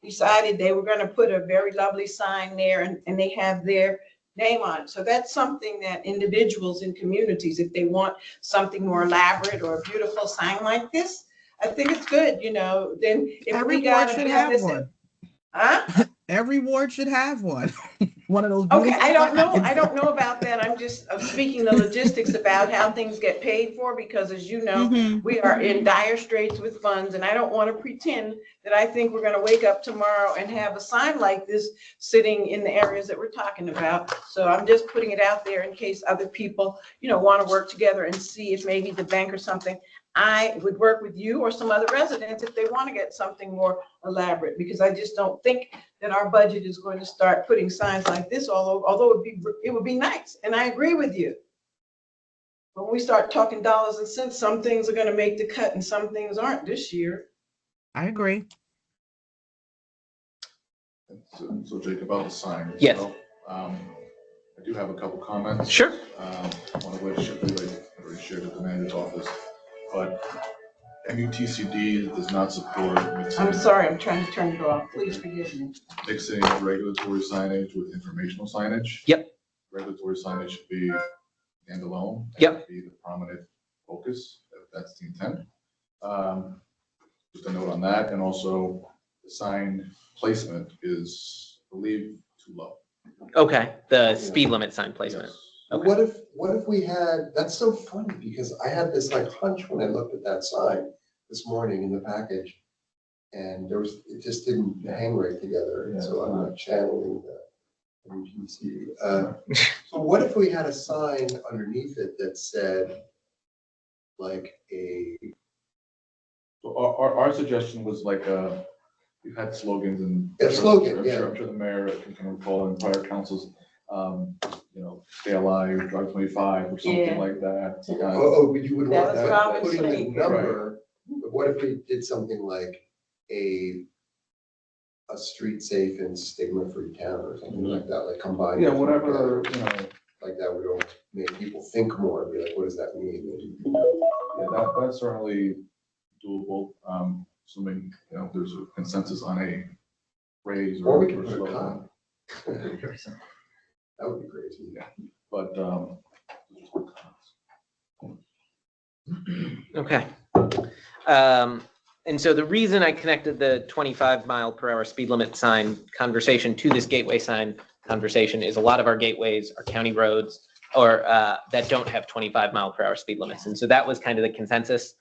decided they were going to put a very lovely sign there, and they have their name on it. So that's something that individuals in communities, if they want something more elaborate or a beautiful sign like this, I think it's good, you know, then if Every we got ward a should have business. one. Huh? Every ward should have one. One of those. Okay, I don't know. signs. I don't know about that. I'm just speaking the logistics about how things get paid for, because as you know, Mhm. we are in dire straits with funds, and I don't want to pretend that I think we're going to wake up tomorrow and have a sign like this sitting in the areas that we're talking about. So I'm just putting it out there in case other people, you know, want to work together and see if maybe the bank or something. I would work with you or some other residents if they want to get something more elaborate, because I just don't think that our budget is going to start putting signs like this all over, although it would be nice. And I agree with you. But when we start talking dollars and cents, some things are going to make the cut and some things aren't this year. I agree. So Jake, about the sign. Yes. So, I do have a couple comments. Sure. One of which should be already shared at the manager's office, but MUTCD does not support I'm sorry, I'm trying to turn it off. Please forgive me. mixing regulatory signage with informational signage. Yep. Regulatory signage should be standalone. Yep. Be the prominent focus, if that's the intent. Just a note on that, and also the sign placement is, I believe, too low. Okay, the speed limit sign placement. Yes. Okay. What if we had, that's so funny, because I had this like hunch when I looked at that sign this morning in the package. And it just didn't hang right together, and so I'm not channeling the MPC. So what if we had a sign underneath it that said, like So our suggestion was like, we've had slogans and. Yeah, slogan, I'm sure the mayor can recall in prior councils, you know, stay alive, drive 25 or something Yeah. like that. but you would want That was that, Robin putting the Sneak. number, but what if we did something like a street safe and stigma-free town or something like that, like combine. Yeah, whatever, you know, Like that, we don't make people think more, and be like, what does that mean? yeah, that's certainly doable, assuming, you know, there's a consensus on a phrase Or or. we can or put a slogan. cop. That would be crazy. Yeah, but, Okay. And so the reason I connected the 25-mile-per-hour speed limit sign conversation to this gateway sign conversation is a lot of our gateways are county roads or that don't have 25-mile-per-hour speed limits. And so that was kind of the consensus,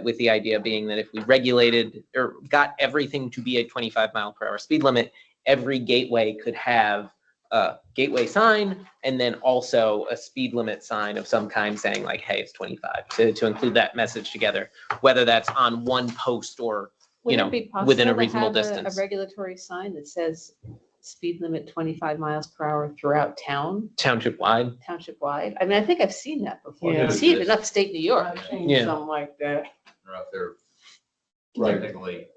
with the idea being that if we regulated or got everything to be a 25-mile-per-hour speed limit, every gateway could have a gateway sign and then also a speed limit sign of some kind saying like, hey, it's 25, to include that message together, whether that's on one post or, you know, within a reasonable distance. A regulatory sign that says speed limit 25 miles per hour throughout town, Township wide. township wide. I mean, I think I've seen that before. Yeah. I've seen it in upstate New York. I've seen Yeah. something like that. They're out there Right. technically.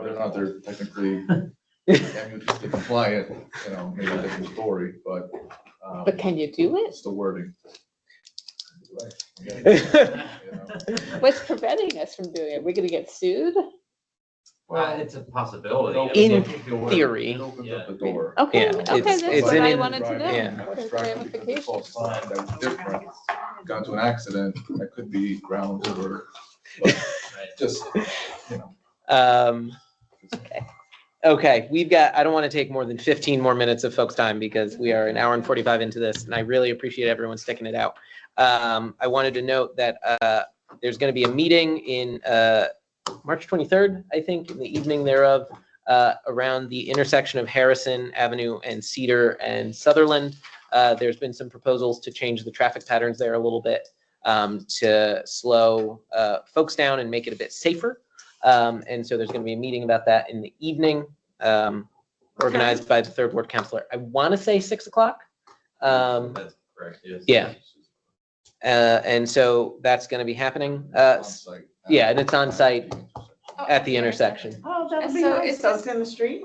Whether or not they're technically MUTC compliant, maybe a different story, but. But can you do it? It's the wording. What's preventing us from doing it? We're gonna get sued? It's a possibility. In It theory. It opens up the door. Okay, Yeah, okay, it's that's what an I in- wanted to know. yeah. What are the Obstruction because they saw a ramifications? sign that was different, got into an accident, that could be grounds for, but just, Okay, I don't want to take more than 15 more minutes of folks' time because we are an hour and 45 into this, and I really appreciate everyone sticking it out. I wanted to note that there's going to be a meeting in March 23rd, I think, in the evening thereof, around the intersection of Harrison Avenue and Cedar and Sutherland. There's been some proposals to change the traffic patterns there a little bit to slow folks down and make it a bit safer. And so there's going to be a meeting about that in the evening, organized by the third ward councilor. I want to say 6 o'clock. That's correct, yes. Yeah. And so that's going to be happening. on-site. Yeah, and it's on site at the intersection. Oh, that'd be So nice. is So this- it's in the street?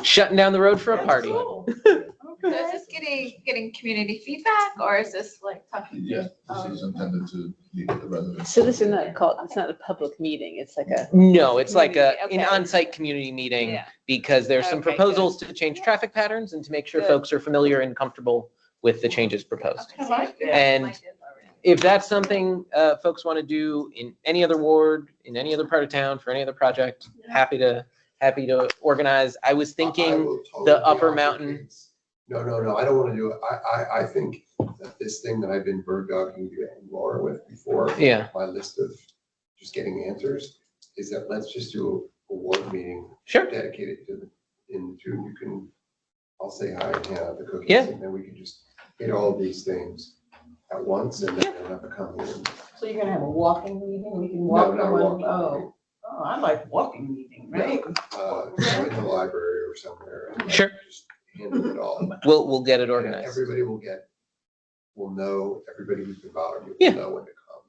Shutting down the road for a That's party. cool. So is this getting community feedback, or is this like talking? Yes, this is intended to meet with the residents. So this is not called, it's not a public meeting, it's like a. No, it's like an Okay. on-site community meeting Yeah. because there's some Okay, good. proposals to change traffic patterns and to make sure Good. folks are familiar and comfortable with the changes proposed. I like that. And if that's something folks want to do in any other ward, in any other part of town, for any other project, happy to organize. I was I thinking will totally the Upper offer Mountain. kids. No, I don't want to do it. I think that this thing that I've been bird dogging you and Laura with before. Yeah. My list of just getting answers is that let's just do a ward meeting Sure. dedicated to you can, I'll say hi and hand out the cookies. Yeah. And then we can just hit all of these things at once and then have a come in. So you're gonna have a walking meeting? We can No, walk not a around. walking Oh, I like walking meeting, right? In the library or somewhere. And Sure. just handle it all. We'll get it And organized. everybody will know, everybody who's been bothering you Yeah. will know when to come.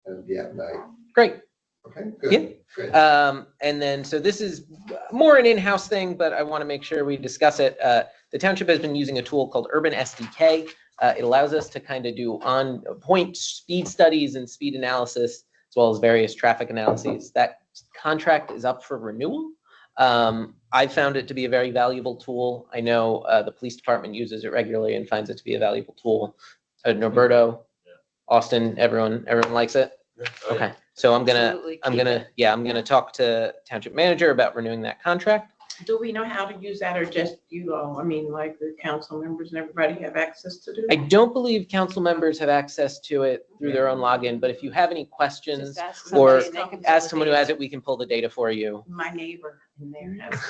And it'll be at night. Great. Okay, Yeah. good, good. And then, so this is more an in-house thing, but I want to make sure we discuss it. The township has been using a tool called Urban SDK. It allows us to kind of do on-point speed studies and speed analysis, as well as various traffic analyses. That contract is up for renewal. I found it to be a very valuable tool. I know the police department uses it regularly and finds it to be a valuable tool. Norberto, Austin, everyone likes it? Okay, so I'm Absolutely, keep gonna talk to township manager about renewing that contract. Do we know how to use that or just you all? I mean, like the council members and everybody have access to do? I don't believe council members have access to it through their own login, but if you have any questions, Just ask or somebody and they can ask pull someone the who has data. it, we can pull the data for you. My neighbor in there has.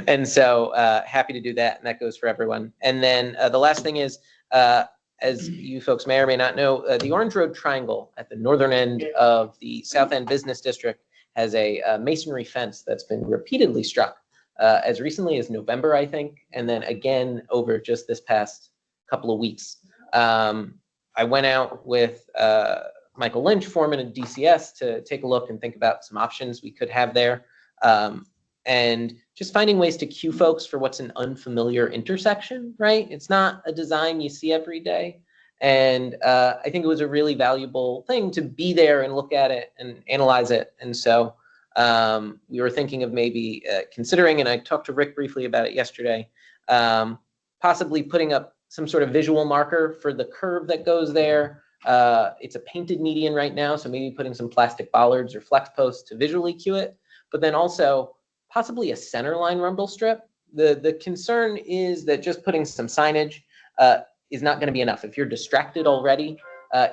And so happy to do that, and that goes for everyone. And then the last thing is, as you folks may or may not know, the Orange Road Triangle at the northern end of the South End Business District has a masonry fence that's been repeatedly struck as recently as November, I think, and then again over just this past couple of weeks. I went out with Michael Lynch, foreman of DCS, to take a look and think about some options we could have there. And just finding ways to cue folks for what's an unfamiliar intersection, right? It's not a design you see every day. And I think it was a really valuable thing to be there and look at it and analyze it. And so we were thinking of maybe considering, and I talked to Rick briefly about it yesterday, possibly putting up some sort of visual marker for the curve that goes there. It's a painted median right now, so maybe putting some plastic bollards or flex posts to visually cue it, but then also possibly a center line rumble strip. The concern is that just putting some signage is not going to be enough. If you're distracted already,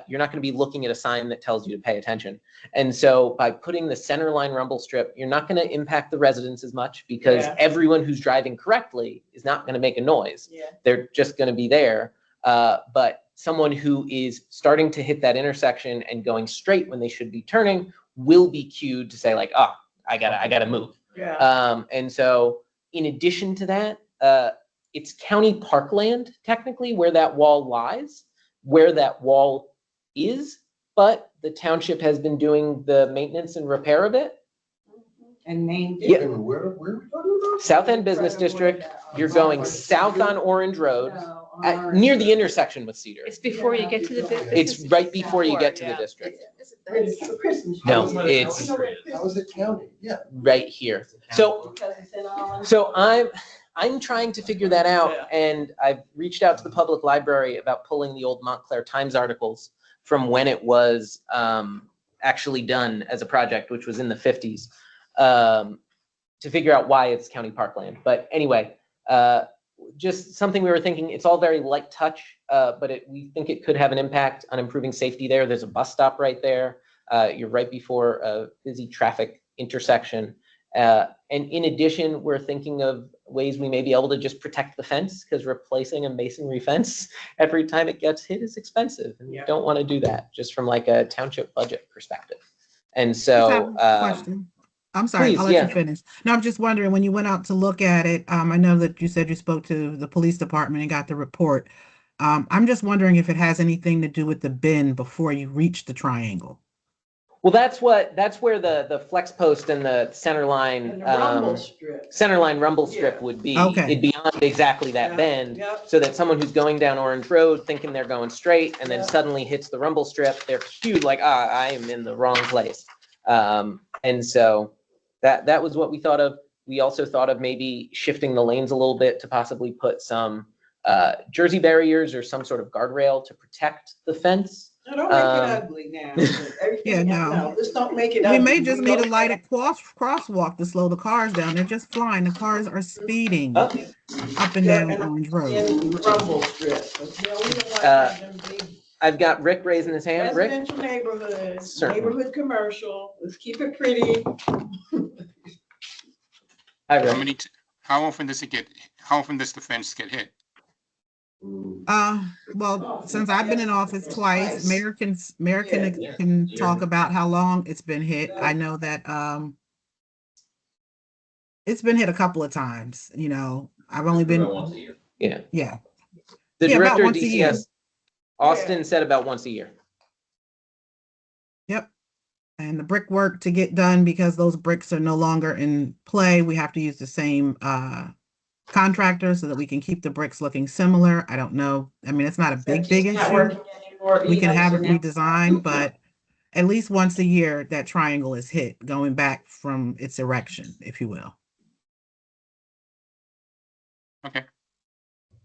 you're not going to be looking at a sign that tells you to pay attention. And so by putting the center line rumble strip, you're not going to impact the residents as much because everyone who's driving correctly is not going to make a noise. Yeah. They're just going to be there. But someone who is starting to hit that intersection and going straight when they should be turning will be cued to say like, oh, I gotta move. Yeah. And so in addition to that, it's county parkland technically where that wall lies, where that wall is, but the township has been doing the maintenance and repair of it. and named Yeah. it. And where are we talking about? South End Business District, you're going south on Orange Road, No, on at, Orange near the Road. intersection with Cedar. It's before you get to the. It's right before you get to the district. It's for Christmas. No, tree. it's How is it county? Yeah. right here. So, Because it's in Orange. so I'm trying to figure that out, and I've reached out to the public library about pulling the old Montclair Times articles from when it was actually done as a project, which was in the 50s, to figure out why it's county parkland. But anyway, just something we were thinking, it's all very light touch, but we think it could have an impact on improving safety there. There's a bus stop right there. You're right before a busy traffic intersection. And in addition, we're thinking of ways we may be able to just protect the fence, because replacing a masonry fence every time it gets hit is expensive. And we don't want to do that, just from like a township budget perspective. And Just have so, a question. I'm sorry, please, I'll let yeah. you finish. No, I'm just wondering, when you went out to look at it, I know that you said you spoke to the police department and got the report. I'm just wondering if it has anything to do with the bend before you reach the triangle. Well, that's where the flex post and the center line, And the rumble strip. center line rumble strip Yeah. would be. Okay. It'd be on exactly that Yeah, bend, yep. so that someone who's going down Orange Road thinking they're going straight and then Yeah. suddenly hits the rumble strip, they're cued like, I am in the wrong place. And so that was what we thought of. We also thought of maybe shifting the lanes a little bit to possibly put some Jersey barriers or some sort of guardrail to protect the fence. No, don't make it ugly now. Everything, Yeah, no. just don't make it We ugly. may just need a don't- lighted crosswalk to slow the cars down. They're just flying. The cars are speeding up and Yeah, down and- Orange Road. And rumble strip. But, you know, we don't want to Uh, have them big I've got Rick raising his hand. Rick? residential neighborhoods, Certainly. neighborhood commercial. Let's keep it pretty. Hi, Rick. How often does the fence get hit? Well, since I've been in office twice, Mayor can Yeah. talk about how long it's been hit. I know that it's been hit a couple of times, you know. I've only been, Once a year. Yeah. yeah. The Yeah, about director of once a year. DCS, Austin, said about once a year. Yep. And the brickwork to get done, because those bricks are no longer in play, we have to use the same contractor so that we can keep the bricks looking similar. I don't know. I mean, it's not a big It's not issue. working anymore We can either, have so it now- redesigned, but at least once a year, that triangle is hit, going back from its erection, if you will. Okay.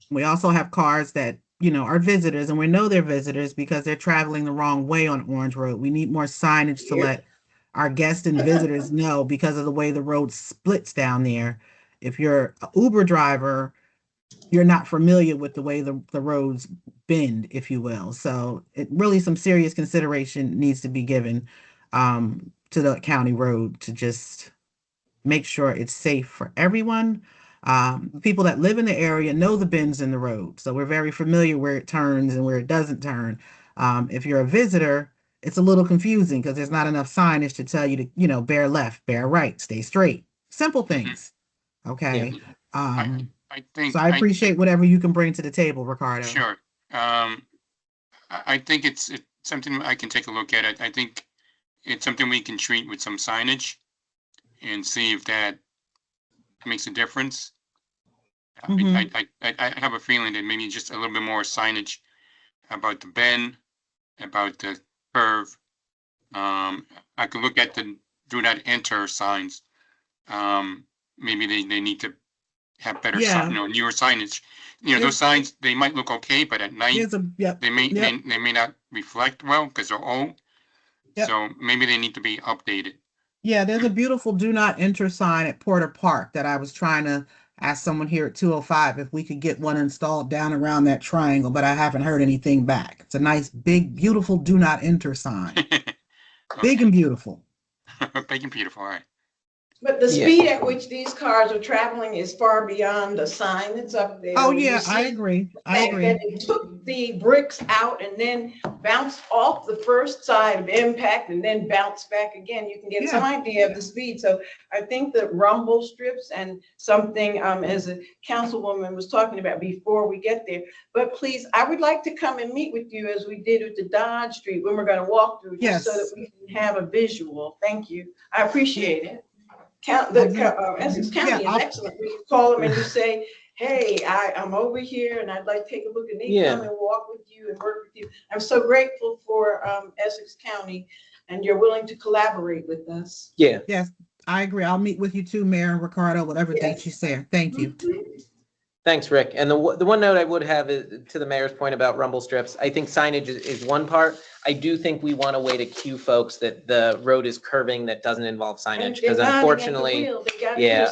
We also have cars that, you know, are visitors, and we know they're visitors because they're traveling the wrong way on Orange Road. We need more signage to let our guests and visitors know, because of the way the road splits down there. If you're an Uber driver, you're not familiar with the way the roads bend, if you will. So it really, some serious consideration needs to be given to the county road to just make sure it's safe for everyone. People that live in the area know the bends in the road, so we're very familiar where it turns and where it doesn't turn. If you're a visitor, it's a little confusing because there's not enough signage to tell you to, you know, bear left, bear right, stay straight. Simple things. Okay. I think. So I appreciate whatever you can bring to the table, Ricardo. Sure. I think it's something I can take a look at it. I think it's something we can treat with some signage and see if that makes a difference. I have a feeling that maybe just a little bit more signage about the bend, about the curve. I could look at the do not enter signs. Maybe they need to have better, Yeah. newer signage. Those signs, they might look okay, but at night they may not reflect well because they're old. Yep. So maybe they need to be updated. Yeah, there's a beautiful do not enter sign at Porter Park that I was trying to ask someone here at 205 if we could get one installed down around that triangle, but I haven't heard anything back. It's a nice, big, beautiful do not enter sign. Big and beautiful. Big and beautiful, all right. But the speed at which these cars are traveling is far beyond the sign that's up there. Oh, When you yeah, I see agree. the I fact agree. that they took the bricks out and then bounced off the first side of impact and then bounced back again, you can get some idea of the speed. So I think the rumble strips and something, as a councilwoman was talking about before we get there. But please, I would like to come and meet with you as we did with the Dodge Street when we're going to walk through, just so that we can have a visual. Thank you. I appreciate it. Essex County is I'll- excellent. You call them and you say, hey, I'm over here and I'd like to take a look, and they Yeah. come and walk with you and work with you. I'm so grateful for Essex County, and you're willing to collaborate with us. Yeah. Yes, I agree. I'll meet with you too, Mayor and Ricardo, whatever Yes. date you say. Thank you. Thanks, Rick. And the one note I would have is, to the mayor's point about rumble strips, I think signage is one part. I do think we want a way to cue folks that the road is curving that doesn't involve signage, because unfortunately,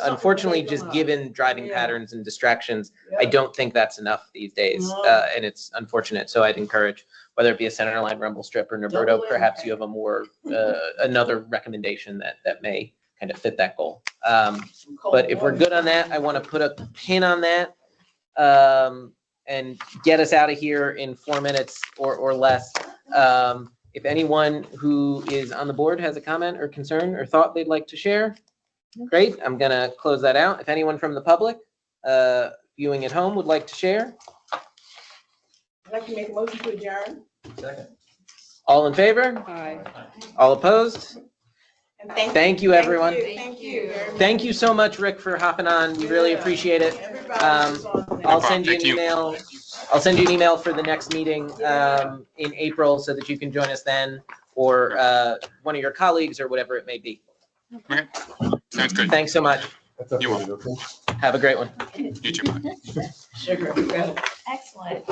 unfortunately, just given driving patterns and distractions, I don't think that's enough these days. No. And it's unfortunate. So I'd encourage, whether it be a center line rumble strip or Norberto, Double perhaps impact. you have a more, another recommendation that may kind of fit that goal. But if we're good on that, I want to put a pin on that, and get us out of here in 4 minutes or less. If anyone who is on the board has a comment or concern or thought they'd like to share, great. I'm going to close that out. If anyone from the public viewing at home would like to share, I'd like to make a motion to adjourn. Second. all in favor? Aye. All opposed? And Thank you, everyone. Thank you. very much. Thank you so much, Rick, for hopping on. We really appreciate it. Everybody was on there. I'll send you an Thank you. email. I'll send you an email for the next meeting in April so that you can join us then, or one of your colleagues or whatever it may be. Okay, sounds good. Thanks so much. That's up to You're you, okay? Have a great one. You too, bye. Sugar. Excellent.